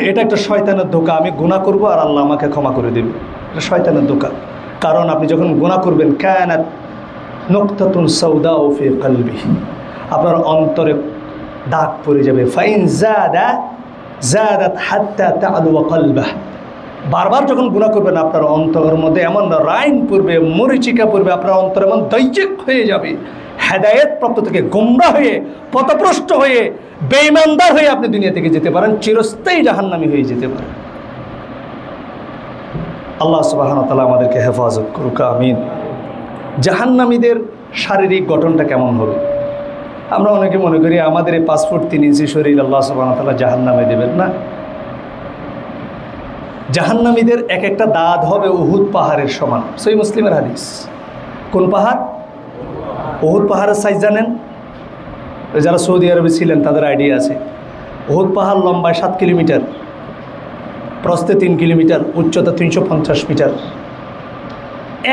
এটা একটা শয়তানের ধোঁকা। আমি গুনাহ করব আর আল্লাহ আমাকে ক্ষমা করে দেবে, এটা শয়তানের ধোঁকা। কারণ আপনি যখন গুনাহ করবেন, কানাত নুকতাতুন সাউদাউ ফি কলবি, আপনার অন্তরে দাগ পড়ে যাবে। ফাইন জাদা জাদাত হাত্তা তা'লু কলবাহ। বারবার যখন গুনাহ করবেন, আপনার অন্তরের মধ্যে এমন রাইন পড়বে, মরিচিকা পড়বে, আপনার অন্তর এমন দৈজিক হয়ে যাবে, হেদায়েত প্রাপ্ত থেকে গোমরাহ হয়ে, পথভ্রষ্ট হয়ে, বেঈমানদার হয়ে আপনি দুনিয়া থেকে যেতে পারেন, চিরস্থায়ী জাহান্নামী হয়ে যেতে পারেন। আল্লাহ সুবহানাহু ওয়া তাআলা আমাদেরকে হেফাজত করুক, আমিন। জাহান্নামীদের শারীরিক গঠনটা কেমন হবে? আমরা অনেকে মনে করি আমাদের এই 5 ফুট 3 ইঞ্চি শরীর আল্লাহ সুবহানাহু ওয়া তাআলা জাহান্নামে দেবেন না। জাহান্নামীদের এক একটা দাঁত হবে উহুদ পাহাড়ের সমান। সহিহ মুসলিমের হাদিস। কোন পাহাড়? উহুদ পাহাড়ের সাইজ জানেন? যারা সৌদি আরবে ছিলেন তাদের আইডিয়া আছে। উহুদ পাহাড় লম্বায় 7 কিলোমিটার, প্রস্থে 3 কিলোমিটার, উচ্চতা 350 মিটার।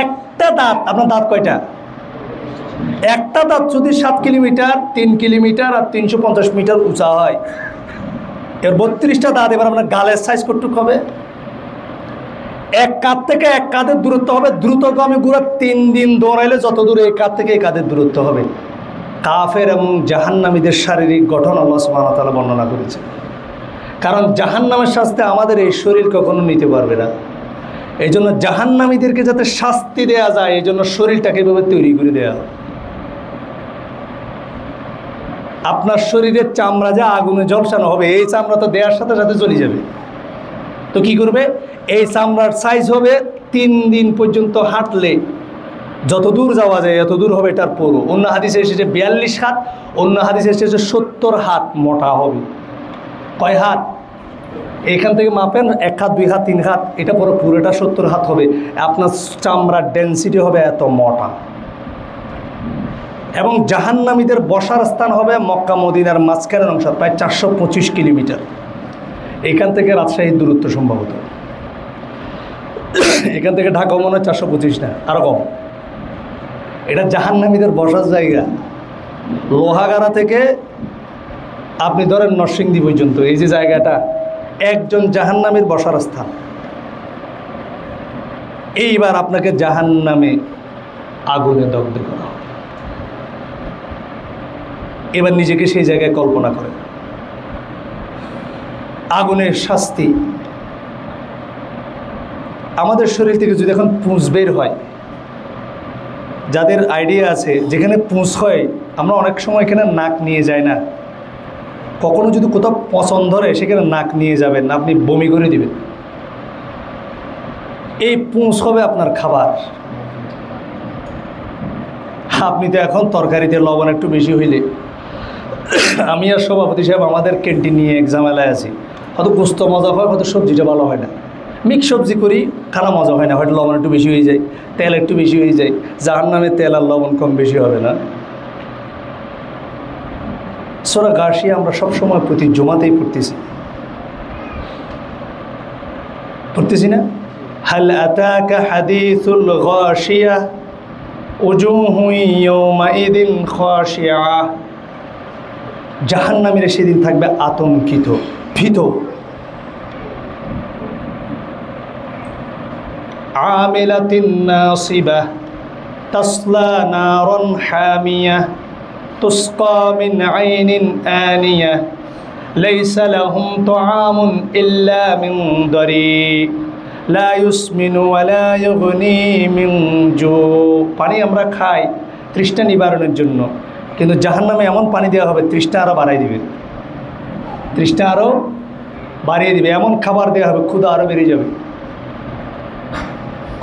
একটা দাঁত, আপনার দাঁত কয়টা? একটা দাঁত যদি 7 কিলোমিটার, 3 কিলোমিটার আর 350 মিটার উঁচা হয়, এর 32টা দাঁত। এবার আপনার গালের সাইজ কতটুকু হবে? এক কাঁধ থেকে এক কাঁধের দূরত্ব হবে দ্রুতগামী ঘোড়া 3 দিন দৌড়াইলে যত দূরে এই কাঁধ থেকে এই কাঁধের দূরত্ব হবে। কাফের এবং জাহান্নামীদের শারীরিক গঠন আল্লাহ সুবহানাহু ওয়া তাআলা বর্ণনা করেছে। কারণ জাহান্নামের শাস্তি আমাদের এই শরীর কখনো নিতে পারবে না। এই জন্য জাহান্নামীদেরকে যাতে শাস্তি দেওয়া যায়, এই জন্য শরীরটাকে এভাবে তৈরি করে দেওয়া হয়। আপনার শরীরের চামড়া যা আগুনে ঝলসানো হবে, এই চামড়া তো দেওয়ার সাথে সাথে জ্বলে যাবে। তো কি করবে? এই চামড়ার সাইজ হবে 3 দিন পর্যন্ত হাঁটলে যত দূর যাওয়া যায় এত দূর হবে এটার পুরো। অন্য হাদিসে এসেছে 42 হাত, অন্য হাদিসে এসেছে 70 হাত মোটা হবে। কয় হাত? এখান থেকে মাপেন 1 হাত, 2 হাত, 3 হাত, এটা পুরোটা 70 হাত হবে। আপনার চামড়ার ডেন্সিটি হবে এত মোটা। এবং জাহান্নামীদের বসার স্থান হবে মক্কা মদিনার মাঝখানের অংশ, প্রায় 425 কিলোমিটার। এখান থেকে রাজশাহীর দূরত্ব সম্ভবত, এখান থেকে ঢাকা মনে হয় 425 না, আরও কম। এটা জাহান্নামীদের বসার জায়গা। লোহাগাড়া থেকে আপনি ধরেন নরসিংদী পর্যন্ত এই যে জায়গাটা, একজন জাহান্নামীর বসার স্থান। এইবার আপনাকে জাহান্নামে আগুনে দগ্ধ করা হবে। এবার নিজেকে সেই জায়গায় কল্পনা করেন। আগুনের শাস্তি। আমাদের শরীর থেকে যদি এখন পুঁজ বের হয়, যাদের আইডিয়া আছে যেখানে পুঁজ হয়, আমরা অনেক সময় এখানে নাক নিয়ে যাই না। কখনো যদি কোথাও পছন্দ ধরে সেখানে নাক নিয়ে যাবেন, আপনি বমি করে দিবেন। এই পুঁজ হবে আপনার খাবার। আপনি তো এখন তরকারিতে লবণ একটু বেশি হইলে, আমি আর সভাপতি সাহেব আমাদের ক্যান্টিন নিয়ে এক ঝামেলায় আছি। হয়তো গোস্ত মজা হয়, হয়তো সবজিটা ভালো হয় না। মিক্স সবজি করি, খানা মজা হয় না, হয়তো লবণ একটু বেশি হয়ে যায়, তেল একটু বেশি হয়ে যায়। জাহান্নামে তেল আর লবণ কম বেশি হবে না। সূরা গাশিয়া আমরা সবসময় প্রতি জুমাতেই পড়তেছি না? হাল আতাকা হাদিসুল গাশিয়া উজুহু ইয়াওমাইদিন খাশিয়া। জাহান্নামীরা সেদিন থাকবে আতঙ্কিত, ভীত। আমিলাতিন নাসিবা তাসলা নারান হামিয়া তুসকা মিন আইনিন আনিয়া লাইসা লাহুম তুআমুন ইল্লা মিন দারি লা ইউসমিনু ওয়া লা ইউগনি মিন জু। পানি আমরা খাই, তৃষ্ণা নিবারণের জন্য, কিন্তু জাহান্নামে এমন পানি দেওয়া হবে তৃষ্ণা আরও বাড়াই দিবে, তৃষ্ণা আরও বাড়িয়ে দিবে। এমন খাবার দেওয়া হবে ক্ষুধা আরও বেড়ে যাবে,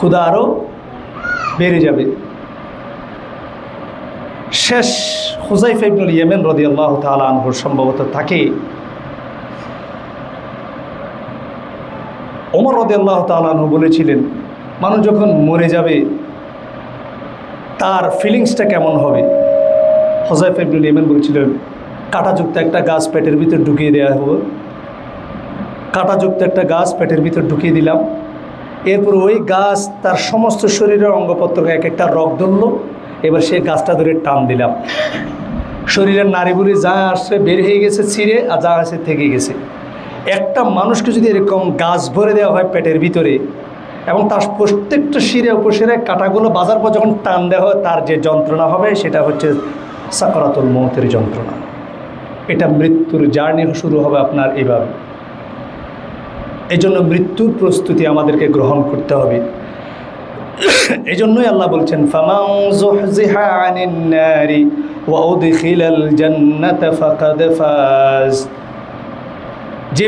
ক্ষুধা আরও বেড়ে যাবে। শেষ হুযায়ফা ইবনুল ইয়ামান রাদিয়াল্লাহু তাআলা আনহুর সম্ভবত তাকে ওমর রাদিয়াল্লাহু তাআলা আনহু বলেছিলেন, মানুষ যখন মরে যাবে তার ফিলিংসটা কেমন হবে। হুযায়ফা ইবনুল ইয়ামান বলেছিলেন, কাঁটাযুক্ত একটা গাছ পেটের ভিতর ঢুকিয়ে দেওয়া হবে, কাঁটাযুক্ত একটা গাছ পেটের ভিতর ঢুকিয়ে দিলাম, এরপর ওই গাছ তার সমস্ত শরীরের অঙ্গপত্রকে এক একটা রগ ধরল, এবার সে গাছটা ধরে টান দিলাম, শরীরের নাড়িগুলি যা আসছে বের হয়ে গেছে ছিঁড়ে, আর যা আসে থেকে গেছে। একটা মানুষকে যদি এরকম গাছ ভরে দেওয়া হয় পেটের ভিতরে, এবং তার প্রত্যেকটা শিরে উপশিরে কাঁটাগুলো বাজার পর যখন টান দেওয়া হয়, তার যে যন্ত্রণা হবে সেটা হচ্ছে সাকরাতুল মৌতের যন্ত্রণা। এটা মৃত্যুর জার্নি শুরু হবে আপনার এইভাবে। এই জন্য মৃত্যুর প্রস্তুতি আমাদেরকে গ্রহণ করতে হবে। এই জন্যই আল্লাহ বলছেন, ফামান যুহজিহা আনিন নারি ওয়া উদখিলাল জান্নাতা ফাকাদ ফাজ। যে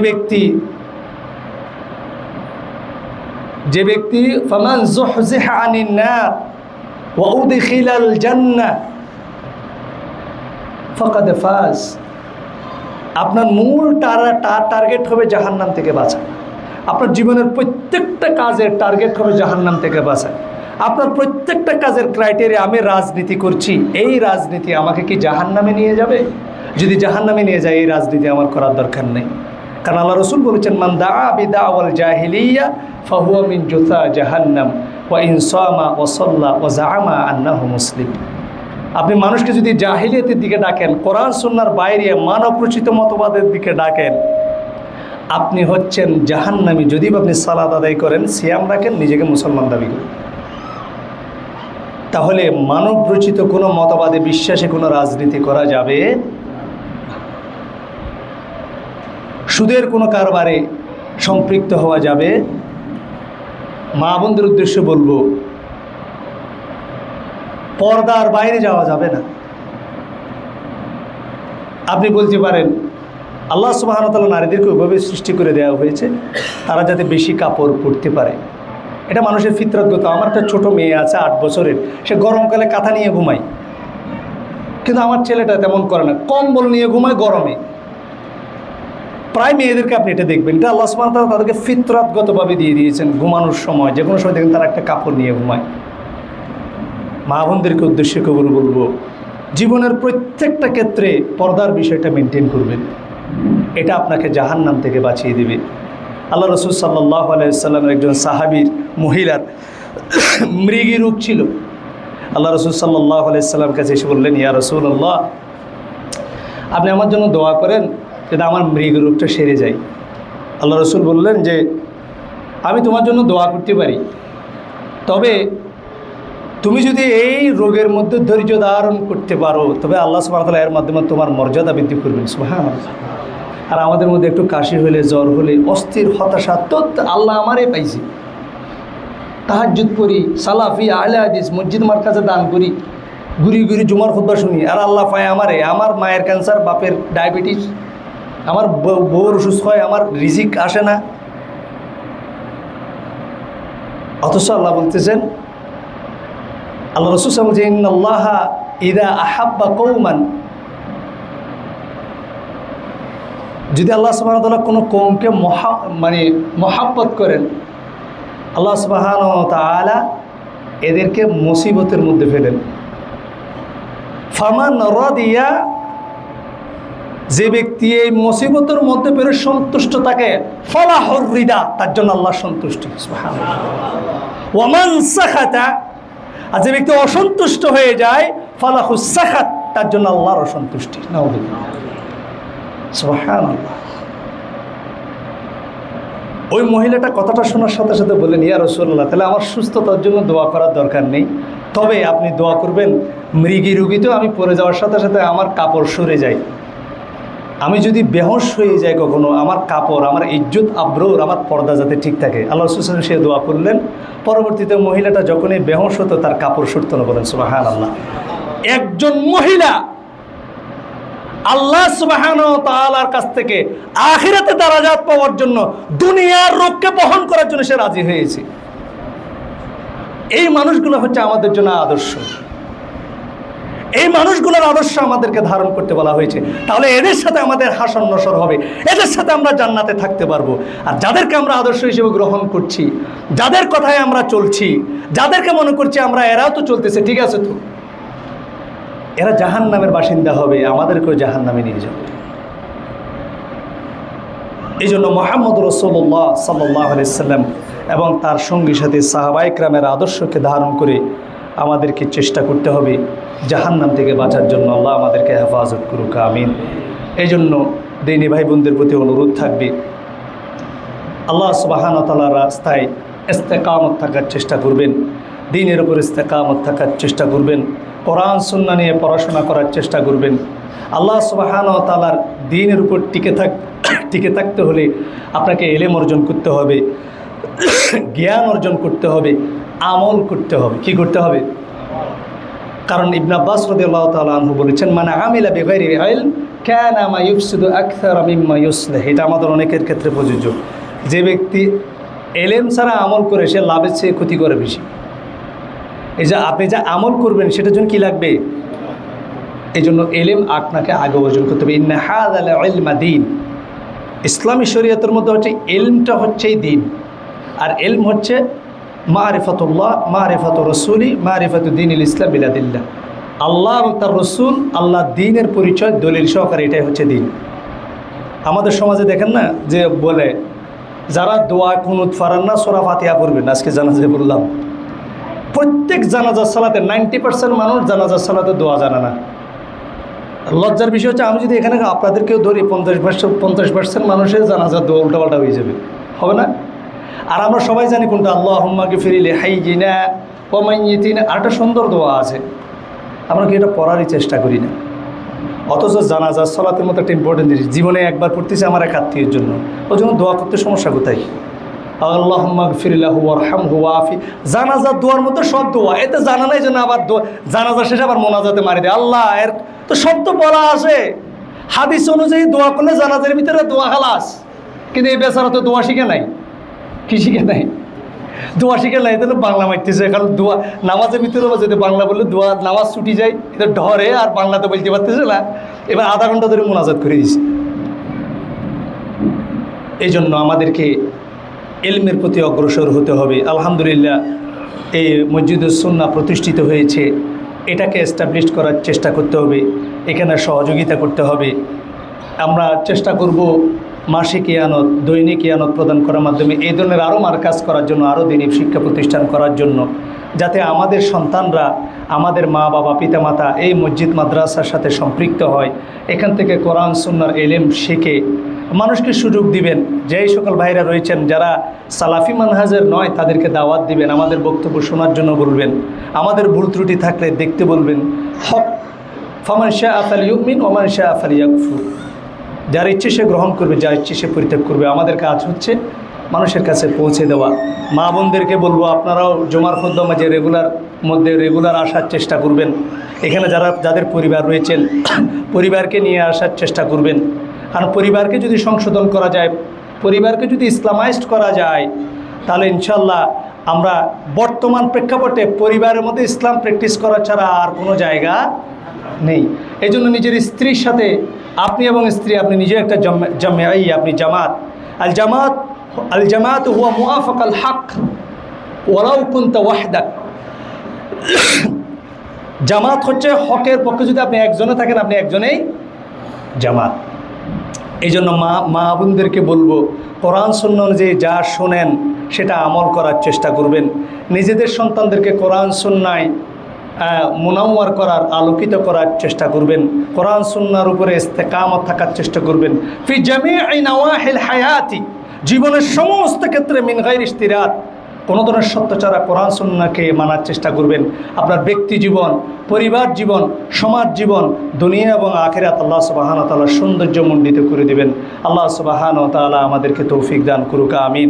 ব্যক্তি ফামান যুহজিহা আনিন নার ওয়া উদখিলাল জান্নাহ ফাকাদ ফাজ, আপনার মূল টার্গেট হবে জাহান্নাম থেকে বাঁচা। আপনার জীবনের প্রত্যেকটা কাজের টার্গেট হবে জাহান্নাম থেকে বাঁচা। আপনার প্রত্যেকটা কাজের ক্রাইটেরিয়া, আমি রাজনীতি করছি, এই রাজনীতি আমাকে কি জাহান্নামে নিয়ে যাবে? যদি জাহান্নামে নিয়ে যায়, এই রাজনীতি আমার করার দরকার নেই। কারণ আল্লাহ রসুল বলেছেন, মান দাআ বিদাওয়াল জাহিলিয়া ফাহুয়া মিন জুসা জাহান্নাম ওয়া ইন সামা ওয়া সাল্লা ওয়া জাআমা আন্নাহু মুসলিম। আপনি মানুষকে যদি জাহিলিয়াতের দিকে ডাকেন, কোরআন সুন্নাহর বাইরে মানব রচিত মতবাদের দিকে ডাকেন, আপনি হচ্ছেন জাহান্নামী। যদি আপনি সালাত আদায় করেন, সিয়াম রাখেন, নিজেকে মুসলমান দাবি করেন, তাহলে মানব রচিত কোনো মতবাদে বিশ্বাসে কোনো রাজনীতি করা যাবে। সুদের কোনো কারবারে সম্পৃক্ত হওয়া যাবে। মা বোনদের উদ্দেশ্যে বলবো, পর্দার বাইরে যাওয়া যাবে না। আপনি বলতে পারেন, আল্লাহ সুবহানাহু ওয়া তাআলা নারীদেরকে ওইভাবে সৃষ্টি করে দেওয়া হয়েছে তারা যাতে বেশি কাপড় পরতে পারে। এটা মানুষের ফিতরতগত। আমার একটা ছোটো মেয়ে আছে 8 বছরের, সে গরমকালে কাঁথা নিয়ে ঘুমায়, কিন্তু আমার ছেলেটা তেমন করে না, কম্বল নিয়ে ঘুমায় গরমে। প্রায় মেয়েদেরকে আপনি এটা দেখবেন, এটা আল্লাহ সুবহানাহু ওয়া তাআলা তাদেরকে ফিতরতগতভাবে দিয়ে দিয়েছেন। ঘুমানোর সময় যে কোনো সময় দেখবেন তারা একটা কাপড় নিয়ে ঘুমায়। মা বোনদেরকে উদ্দেশ্য করে বলবো, জীবনের প্রত্যেকটা ক্ষেত্রে পর্দার বিষয়টা মেনটেন করবেন। এটা আপনাকে জাহান্নাম থেকে বাঁচিয়ে দেবে। আল্লাহ রসুল সাল্লাল্লাহু আলাইহি ওয়াসাল্লামের একজন সাহাবীর মহিলার মৃগী রোগ ছিল। আল্লাহ রসুল সাল্লাল্লাহু আলাইহি ওয়াসাল্লামের কাছে এসে বললেন, ইয়া রাসূলুল্লাহ, আপনি আমার জন্য দোয়া করেন যাতে আমার মৃগী রোগটা সেরে যায়। আল্লাহ রসুল বললেন যে, আমি তোমার জন্য দোয়া করতে পারি, তবে তুমি যদি এই রোগের মধ্যে ধৈর্য ধারণ করতে পারো, তবে আল্লাহ সুবহানাহু ওয়া তাআলা এর মাধ্যমে তোমার মর্যাদা বৃদ্ধি করবেন। সুবহানাল্লাহ। আর আমাদের মধ্যে একটু কাশি হলে, জ্বর হলে, অস্থির হতাশা, তো আল্লাহ আমারে পাইছে, তাহাজ্জুদ পড়ি, সালাফি আহলে হাদিস মসজিদ মারকাজে দান করি, ঘুরি ঘুরি জুমার খুতবা শুনি, আর আল্লাহ পায় আমারে। আমার মায়ের ক্যান্সার, বাপের ডায়াবেটিস, আমার বউর অসুস্থ হয়, আমার রিজিক আসে না, অথচ আল্লাহ বলতেছেন, আল্লাহ রাসূল সাল্লাল্লাহু আলাইহি ওয়াসাল্লাম বলেন, ইন্নাল্লাহা ইযা আহাব্বা কওমান, যদি আল্লাহ সুবহানাহু ওয়া তাআলা কোনো কওমকে মহাব্বত করেন, আল্লাহ সুবহানাহু ওয়া তাআলা এদেরকে মুসিবতের মধ্যে ফেলেন। ফামান রাদিয়া, যে ব্যক্তি এই মুসিবতের মধ্যে পেরে সন্তুষ্ট থাকে, ফালাহুর রিদা, তার জন্য আল্লাহ সন্তুষ্টি। সুবহানাল্লাহ। ওয়ামান সাখাতা, আর যে ব্যক্তি অসন্তুষ্ট হয়ে যায়, ফালাহুস সাখাত, তার জন্য আল্লাহর অসন্তুষ্টি। নাউযুবিল্লাহ। সুবহানাল্লাহ। ওই মহিলাটা কথাটা শোনার সাথে সাথে বললেন, ইয়া রাসূলুল্লাহ, তাহলে আমার সুস্থতার জন্য দোয়া করার দরকার নেই, তবে আপনি দোয়া করবেন মৃগী রোগীতেও আমি পড়ে যাওয়ার সাথে সাথে আমার কাপড় সরে যায়, আমি যদি বেহোশ হয়ে যাই কখনো, আমার কাপড়, আমার ইজ্জত আবরুর, আমার পর্দা যাতে ঠিক থাকে। আল্লাহ রাসূল সাল্লাল্লাহু আলাইহি ওয়াসাল্লাম সে দোয়া করলেন। পরবর্তীতে মহিলাটা যখনই বেহোশ হতো, তার কাপড় সরতো না। বলেন সুবহানাল্লাহ। একজন মহিলা আল্লাহ সুবহানাহু ওয়া তাআলার কাছ থেকে আখিরাতে দারাজাত পাওয়ার জন্য দুনিয়ার রোগকে বহন করার জন্য সে রাজি হয়েছে। এই মানুষগুলো হচ্ছে আমাদের জন্য আদর্শ। এই মানুষগুলোর আদর্শ আমাদেরকে ধারণ করতে বলা হয়েছে। তাহলে এদের সাথে আমাদের হাসন নসর হবে, এদের সাথে আমরা জান্নাতে থাকতে পারবো। আর যাদেরকে আমরা আদর্শ হিসেবে গ্রহণ করছি, যাদের কথায় আমরা চলছি, যাদেরকে মনে করছি আমরা এরাও তো চলতেছে, ঠিক আছে, তো এরা জাহান্নামের বাসিন্দা হবে, আমাদেরকেও জাহান্নামে নিয়ে যাবে। এই জন্য মুহাম্মদ রাসূলুল্লাহ সাল্লাল্লাহু আলাইহি ওয়াসাল্লাম এবং তার সঙ্গী সাথী সাহাবায়ে কেরামের আদর্শকে ধারণ করে আমাদেরকে চেষ্টা করতে হবে জাহান্নাম থেকে বাঁচার জন্য। আল্লাহ আমাদেরকে হেফাজত করুক, আমিন। এই জন্য দিনী ভাই বোনদের প্রতি অনুরোধ থাকবে, আল্লাহ সুবহানাহু ওয়া তাআলার রাস্তায় ইস্তেকামত থাকার চেষ্টা করবেন, দ্বীনের উপর ইস্তেকামত থাকার চেষ্টা করবেন, কোরআন সুন্নাহ নিয়ে পড়াশোনা করার চেষ্টা করবেন। আল্লাহ সুবহানাহু ওয়া তাআলার দ্বীনের উপর টিকে থাকতে হলে আপনাকে ইলম অর্জন করতে হবে, জ্ঞান অর্জন করতে হবে, আমল করতে হবে। কি করতে হবে? কারণ ইবনে আব্বাস রাদিয়াল্লাহু তাআলা আনহু বলেছেন, মান আমিলা বিগাইরি ইলম কানা মা ইফসিদু আকসার মিম্মা ইউসলিহ। এটা আমাদের অনেকের ক্ষেত্রে প্রযোজ্য। যে ব্যক্তি ইলম ছাড়া আমল করে সে লাভের চেয়ে ক্ষতি করে বেশি। এই যে আপনি যা আমল করবেন সেটার জন্য কি লাগবে? এই জন্য ইলম আপনাকে আগে অর্জন করতে হবে। ইন্না হাযাল ইলমা দীন। ইসলামী শরীয়তের মধ্যে হচ্ছে ইলমটা হচ্ছেই দীন, আর ইলম হচ্ছে মারিফাতুল্লাহ, মারিফাতু রাসূলি, মারিফাতু দীনিল ইসলাম বিলাদিল্লাহ। আল্লাহ এবং তার রসুল, আল্লাহ দ্বীনের পরিচয় দলিল সহকারে, এটাই হচ্ছে দ্বীন। আমাদের সমাজে দেখেন না যে বলে যারা দোয়া কুনুত ফারান না সূরা ফাতিহা পড়বেন। আজকে জানাজা বললাম, প্রত্যেক জানাজার সালাতে 90% মানুষ জানাজার সালাতে দোয়া জানে না। লজ্জার বিষয় হচ্ছে আমি যদি এখানে আপনাদেরকেও ধরি 50% মানুষের জানাজার দোয়া উল্টাপাল্টা হয়ে যাবে, হবে না? আর আমরা সবাই জানি কোনটা, আল্লাহুম্মা গফির লিহাইয়িনা ওয়া মাইয়িতিনা। আরেকটা সুন্দর দোয়া আছে, আমরা কি এটা পড়ারই চেষ্টা করি না? অথচ জানাজার সালাতের মতো একটা ইম্পর্টেন্ট জিনিস জীবনে একবার পড়তেছে আমার এক আত্মীয়ের জন্য, ওই জন্য দোয়া করতে সমস্যা কোথায়? আল্লাহুম্মা গফির লাহু ওয়ারহামহু ওয়াফি। জানাজার দোয়ার মধ্যে সব দোয়া, এতে জানা নাই যেন আবার জানাজা শেষে আবার মোনাজাতে মারি দেয় আল্লাহ। এর তো সব তো বলা আছে হাদিস অনুযায়ী, দোয়া করলে জানাজার ভিতরে দোয়া খালাস। কিন্তু এই বেচারা তো দোয়া শিখে নাই। কি শিখে নাই? দোয়া শিখে নাই, তাহলে বাংলা মারতেছে। কারণ দোয়া নামাজের ভিতরে যদি বাংলা বললে দোয়া নামাজ ছুটি যায়, এটা ডরে আর বাংলাতে বলতে পারতেছে না। এবার আধা ঘন্টা ধরে মোনাজাত করে দিছে। এই জন্য আমাদেরকে ইলমের প্রতি অগ্রসর হতে হবে। আলহামদুলিল্লাহ এই মসজিদুস সুন্নাহ প্রতিষ্ঠিত হয়েছে, এটাকে এস্টাবলিশ করার চেষ্টা করতে হবে, এখানে সহযোগিতা করতে হবে। আমরা চেষ্টা করব মাসিক ইয়ানত, দৈনিক ইয়ানত প্রদান করার মাধ্যমে এই ধরনের আরও মারকাজ করার জন্য, আরও দিনী শিক্ষা প্রতিষ্ঠান করার জন্য, যাতে আমাদের সন্তানরা, আমাদের মা বাবা পিতামাতা এই মসজিদ মাদ্রাসার সাথে সম্পৃক্ত হয়, এখান থেকে কোরআন সুন্নাহর ইলম শিখে মানুষকে সুযোগ দিবেন। যেই সকল ভাইরা রয়েছেন যারা সালাফি মানহাজের নয়, তাদেরকে দাওয়াত দিবেন, আমাদের বক্তব্য শোনার জন্য বলবেন, আমাদের ভুল ত্রুটি থাকলে দেখতে বলবেন। হক ফামান শাআ ফালইউমিন ওয়া মান শাআ ফালইয়াকফুর। যার ইচ্ছে সে গ্রহণ করবে, যার ইচ্ছে সে পরিত্যাগ করবে। আমাদের কাজ হচ্ছে মানুষের কাছে পৌঁছে দেওয়া। মা বোনদেরকে বলবো, আপনারাও জুমার খুতবা মাঝে রেগুলার আসার চেষ্টা করবেন। এখানে যাদের পরিবার রয়েছেন, পরিবারকে নিয়ে আসার চেষ্টা করবেন। কারণ পরিবারকে যদি সংশোধন করা যায়, পরিবারকে যদি ইসলামাইজড করা যায়, তাহলে ইনশাল্লাহ আমরা বর্তমান প্রেক্ষাপটে পরিবারের মধ্যে ইসলাম প্র্যাকটিস করা ছাড়া আর কোনো জায়গা নেই। এই জন্য নিজের স্ত্রীর সাথে আপনি এবং স্ত্রী, আপনি নিজে একটা জামাই, আপনি জামাত। আল জামাত হুয়া মুআফাকাল হক ওয়ালাউ কুনতা ওয়াহদাক। জামাত হচ্ছে হকের পক্ষে, যদি আপনি একজনে থাকেন, আপনি একজনেই জামাত। এই জন্য মা বোনদেরকে বলবো, কোরআন সুন্নাহ অনুযায়ী যা শোনেন সেটা আমল করার চেষ্টা করবেন। নিজেদের সন্তানদেরকে কোরআন সুন্নাহয় মুনাওয়ার করার, আলোকিত করার চেষ্টা করবেন। কোরআন সুন্নাহর উপরে ইস্তেকামত থাকার চেষ্টা করবেন। ফি জামিই নওয়াহিল হায়াতি, জীবনের সমস্ত ক্ষেত্রে মিন গায়রি ইশতিরাত, কোনো ধরনের সত্য ছাড়া কোরআন সুন্নাহকে মানার চেষ্টা করবেন। আপনার ব্যক্তি জীবন, পরিবার জীবন, সমাজ জীবন, দুনিয়া এবং আখিরাত আল্লাহ সুবহানাহু ওয়া তাআলা সৌন্দর্যমণ্ডিত করে দেবেন। আল্লাহ সুবহানাহু ওয়া তাআলা আমাদেরকে তৌফিক দান করুক, আমিন।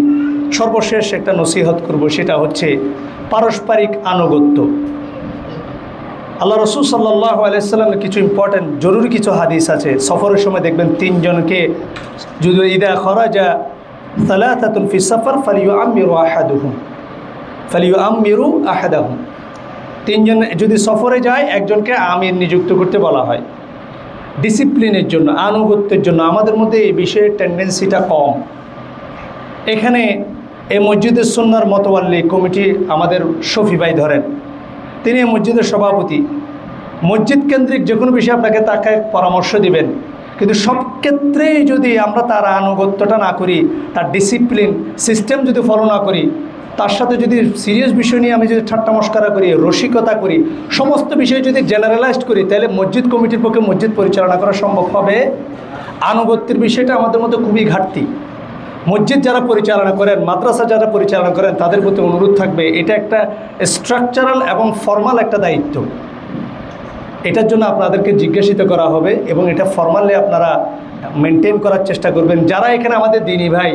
সর্বশেষ একটা নসিহত করব, সেটা হচ্ছে পারস্পরিক আনুগত্য। আল্লাহ রসুল সাল্লাল্লাহু আলাইহি সাল্লামের কিছু ইম্পর্টেন্ট জরুরি কিছু হাদিস আছে। সফরের সময় দেখবেন তিনজনকে যদি ইদা খরাজা সালাসাতুন ফি সফর ফালিউআম্মিরু আহাদাহুম, তিনজন যদি সফরে যায় একজনকে আমির নিযুক্ত করতে বলা হয় ডিসিপ্লিনের জন্য, আনুগত্যের জন্য। আমাদের মধ্যে এই বিষয়ে টেন্ডেন্সিটা কম। এখানে এই মসজিদের সুন্নাহর মতওয়াল্লি কমিটি আমাদের শফি ভাই ধরেন, তিনি এই মসজিদের সভাপতি। মসজিদ কেন্দ্রিক যে কোনো বিষয়ে আপনাকে তাকে পরামর্শ দিবেন, কিন্তু সব ক্ষেত্রেই যদি আমরা তার আনুগত্যটা না করি, তার ডিসিপ্লিন সিস্টেম যদি ফলো না করি, তার সাথে যদি সিরিয়াস বিষয় নিয়ে আমি যদি ঠাট্টা মস্করা করি, রসিকতা করি, সমস্ত বিষয় যদি জেনারেলাইজড করি, তাহলে মসজিদ কমিটির পক্ষে মসজিদ পরিচালনা করা সম্ভব হবে। আনুগত্যের বিষয়টা আমাদের মধ্যে খুবই ঘাটতি। মসজিদ যারা পরিচালনা করেন, মাদ্রাসা যারা পরিচালনা করেন, তাদের প্রতি অনুরোধ থাকবে, এটা একটা স্ট্রাকচারাল এবং ফর্মাল একটা দায়িত্ব। এটার জন্য আপনাদেরকে জিজ্ঞাসিত করা হবে এবং এটা ফর্মালি আপনারা মেনটেন করার চেষ্টা করবেন। যারা এখানে আমাদের দিনী ভাই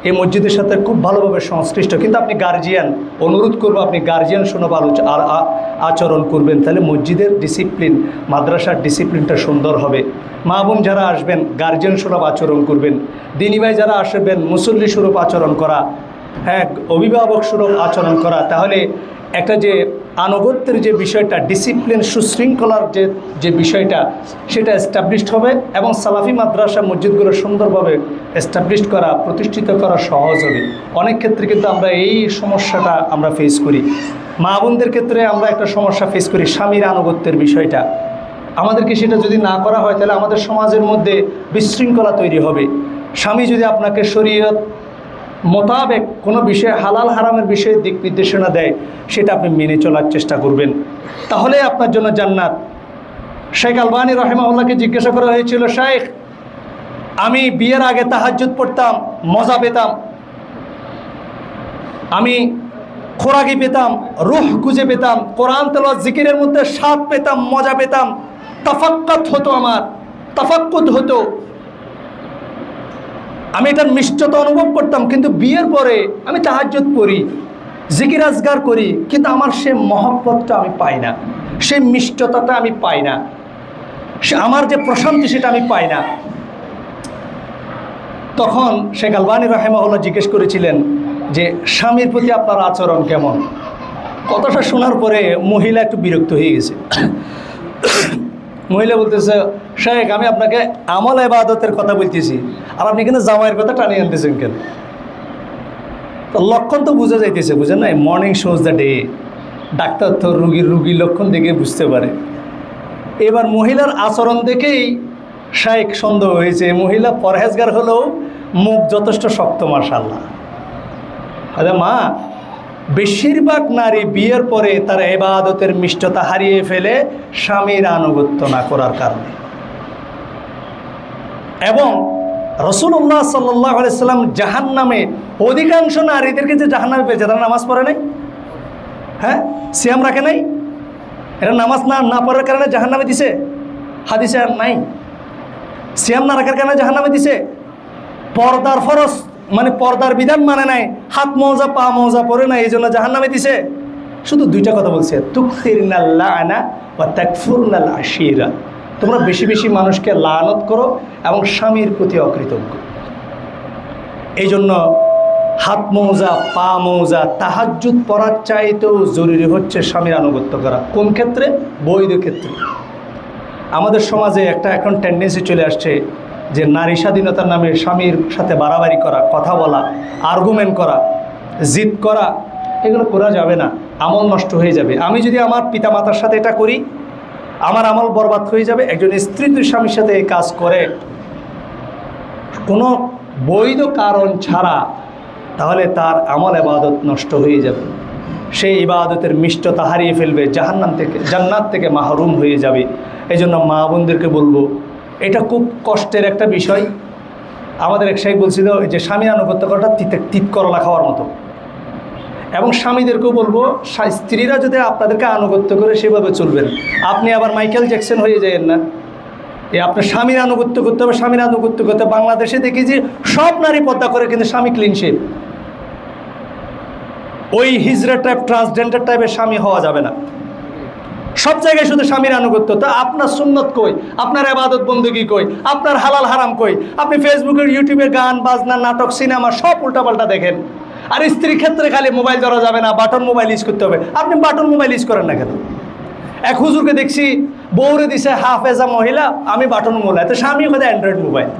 এই মসজিদের সাথে খুব ভালোভাবে সংশ্লিষ্ট, কিন্তু আপনি গার্জিয়ান, অনুরোধ করবো আপনি গার্জিয়ান সুলভ আচরণ করবেন, তাহলে মসজিদের ডিসিপ্লিন, মাদ্রাসার ডিসিপ্লিনটা সুন্দর হবে। মা বোন যারা আসবেন গার্জিয়ান সুলভ আচরণ করবেন, দিনী ভাই যারা আসবেন মুসল্লি সুলভ আচরণ করা, হ্যাঁ অভিভাবক সুলভ আচরণ করা, তাহলে একটা যে আনুগত্যের যে বিষয়টা, ডিসিপ্লিন সুশৃঙ্খলার যে বিষয়টা, সেটা এস্টাবলিশড হবে এবং সালাফি মাদ্রাসা মসজিদগুলো সুন্দরভাবে এস্টাবলিশড করা, প্রতিষ্ঠিত করা সহজ হবে। অনেক ক্ষেত্রে কিন্তু আমরা এই সমস্যাটা আমরা ফেস করি। মা বোনদের ক্ষেত্রে আমরা একটা সমস্যা ফেস করি, স্বামীর আনুগত্যের বিষয়টা। আমাদেরকে সেটা যদি না করা হয়, তাহলে আমাদের সমাজের মধ্যে বিশৃঙ্খলা তৈরি হবে। স্বামী যদি আপনাকে শরীয়ত মোতাবেক কোনো বিষয়ে, হালাল হারামের বিষয়ে দিক নির্দেশনা দেয়, সেটা আপনি মেনে চলার চেষ্টা করবেন, তাহলে আপনার জন্য জান্নাত। শেখ আলবানী রাহিমাহুল্লাহকে জিজ্ঞাসা করা হয়েছিল, শেখ আমি বিয়ের আগে তাহাজ্জুদ পড়তাম, মজা পেতাম, আমি খোরাকি পেতাম, রুহ খুঁজে পেতাম, কোরআন তেলাওয়াত জিকিরের মধ্যে স্বাদ পেতাম, মজা পেতাম, তাফাক্কুত হতো, আমার তাফাক্কুত হতো, আমি এটার মিষ্টতা অনুভব করতাম। কিন্তু বিয়ের পরে আমি তাহাজ্জুদ পড়ি, জিকির আজগার করি, কিন্তু আমার সে মহব্বতটা আমি পাই না, সেই মিষ্টতাটা আমি পাই না, সে আমার যে প্রশান্তি সেটা আমি পাই না। তখন শেখ আলবানী রাহিমাহুল্লাহ জিজ্ঞেস করেছিলেন যে স্বামীর প্রতি আপনার আচরণ কেমন? কথাটা শোনার পরে মহিলা একটু বিরক্ত হয়ে গেছে। মহিলা বলতেছে, শেখ আমি আপনাকে আমল ইবাদতের কথা বলতেছি, আর আপনি কিন্তু জামাইয়ের কথা টানিয়ে আনতেছেন কেন? তো লক্ষণ তো বোঝা যাইতেছে, বুঝেন না? Morning shows the day. Doctor তো রুগীর লক্ষণ দেখে বুঝতে পারে। এবার মহিলার আচরণ দেখেই শেখ সন্দেহ হয়েছে, মহিলা পরহেজগার হলেও মুখ যথেষ্ট শক্ত, মাশাআল্লাহ। আরে মা, বেশিরভাগ নারী বিয়ের পরে তার ইবাদতের মিষ্টতা হারিয়ে ফেলে স্বামীর আনুগত্য না করার কারণে। এবং রাসূলুল্লাহ সাল্লাল্লাহু আলাইহি সাল্লাম জাহান্নামে অধিকাংশ নারীদেরকে যে জাহান্নামে পেয়েছে, তারা নামাজ পড়ে নাই, হ্যাঁ সিয়াম রাখে নাই, এরা নামাজ না পড়ার কারণে জাহান্নামে দিছে? হাদিসে আর নাই। সিয়াম না রাখার কারণে জাহান্নামে দিছে। পর্দার ফরজ মানে পর্দার বিধান মানে নাই, হাত মৌজা পা মৌজা পরে না, এই জন্য জাহান্নামে দিছে। শুধু দুইটা কথা বলছে, তুকসিরনাল লাআনা ওয়া তাকফুরনাল আশিরা, তোমরা বেশি বেশি মানুষকে লানত করো এবং স্বামীর প্রতি অকৃতজ্ঞ। এই জন্য হাত মৌজা পা মৌজা তাহাজ্জুদ পড়ার চাইতেও জরুরি হচ্ছে স্বামীর আনুগত্য করা। কোন ক্ষেত্রে? বৈধ ক্ষেত্রে। আমাদের সমাজে একটা এখন টেন্ডেন্সি চলে আসছে যে নারী স্বাধীনতার নামে স্বামীর সাথে বাড়াবাড়ি করা, কথা বলা, আর্গুমেন্ট করা, জিদ করা, এগুলো করা যাবে না, আমল নষ্ট হয়ে যাবে। আমি যদি আমার পিতামাতার সাথে এটা করি, আমার আমল বরবাদ হয়ে যাবে। একজন স্ত্রী যদি স্বামীর সাথে এই কাজ করে কোনো বৈধ কারণ ছাড়া, তাহলে তার আমল ইবাদত নষ্ট হয়ে যাবে, সেই ইবাদতের মিষ্টতা হারিয়ে ফেলবে, জান্নাত থেকে মাহরুম হয়ে যাবে। এই জন্য মা বোনদেরকে বলবো, এটা খুব কষ্টের একটা বিষয়। আমাদের এক শাইখ বলছিল যে স্বামীর আনুগত্য করাটা তিত করলা খাওয়ার মতো। এবং স্বামীদেরকেও বলবো, স্ত্রীরা যদি আপনাদেরকে আনুগত্য করে সেভাবে চলবেন। আপনি আবার মাইকেল জ্যাকসন হয়ে যাবেন না, আপনার স্বামীর আনুগত্য করতে হবে, স্বামীর আনুগত্য করতে। বাংলাদেশে দেখি যে সব নারী পর্দা করে, কিন্তু স্বামী ক্লিন শেভ। ওই হিজড়া টাইপ, ট্রান্সজেন্ডার টাইপের স্বামী হওয়া যাবে না। সব জায়গায় শুধু স্বামীর আনুগত্য। তো আপনার সুন্নত কই, আপনার ইবাদত বন্দেগী কই, আপনার হালাল হারাম কই? আপনি ফেসবুকের ইউটিউবে গান বাজনা নাটক সিনেমা সব উল্টাপাল্টা দেখেন। আর স্ত্রীর ক্ষেত্রে খালি মোবাইল ধরা যাবে না, বাটন মোবাইল ইউজ করতে হবে। আপনি বাটন মোবাইল ইউজ করেন না কেন? এক হুজুরকে দেখছি বউরে দিছে হাফেজা মহিলা, আমি বাটন মোবাইল, তো স্বামী হয়তো অ্যান্ড্রয়েড মোবাইল।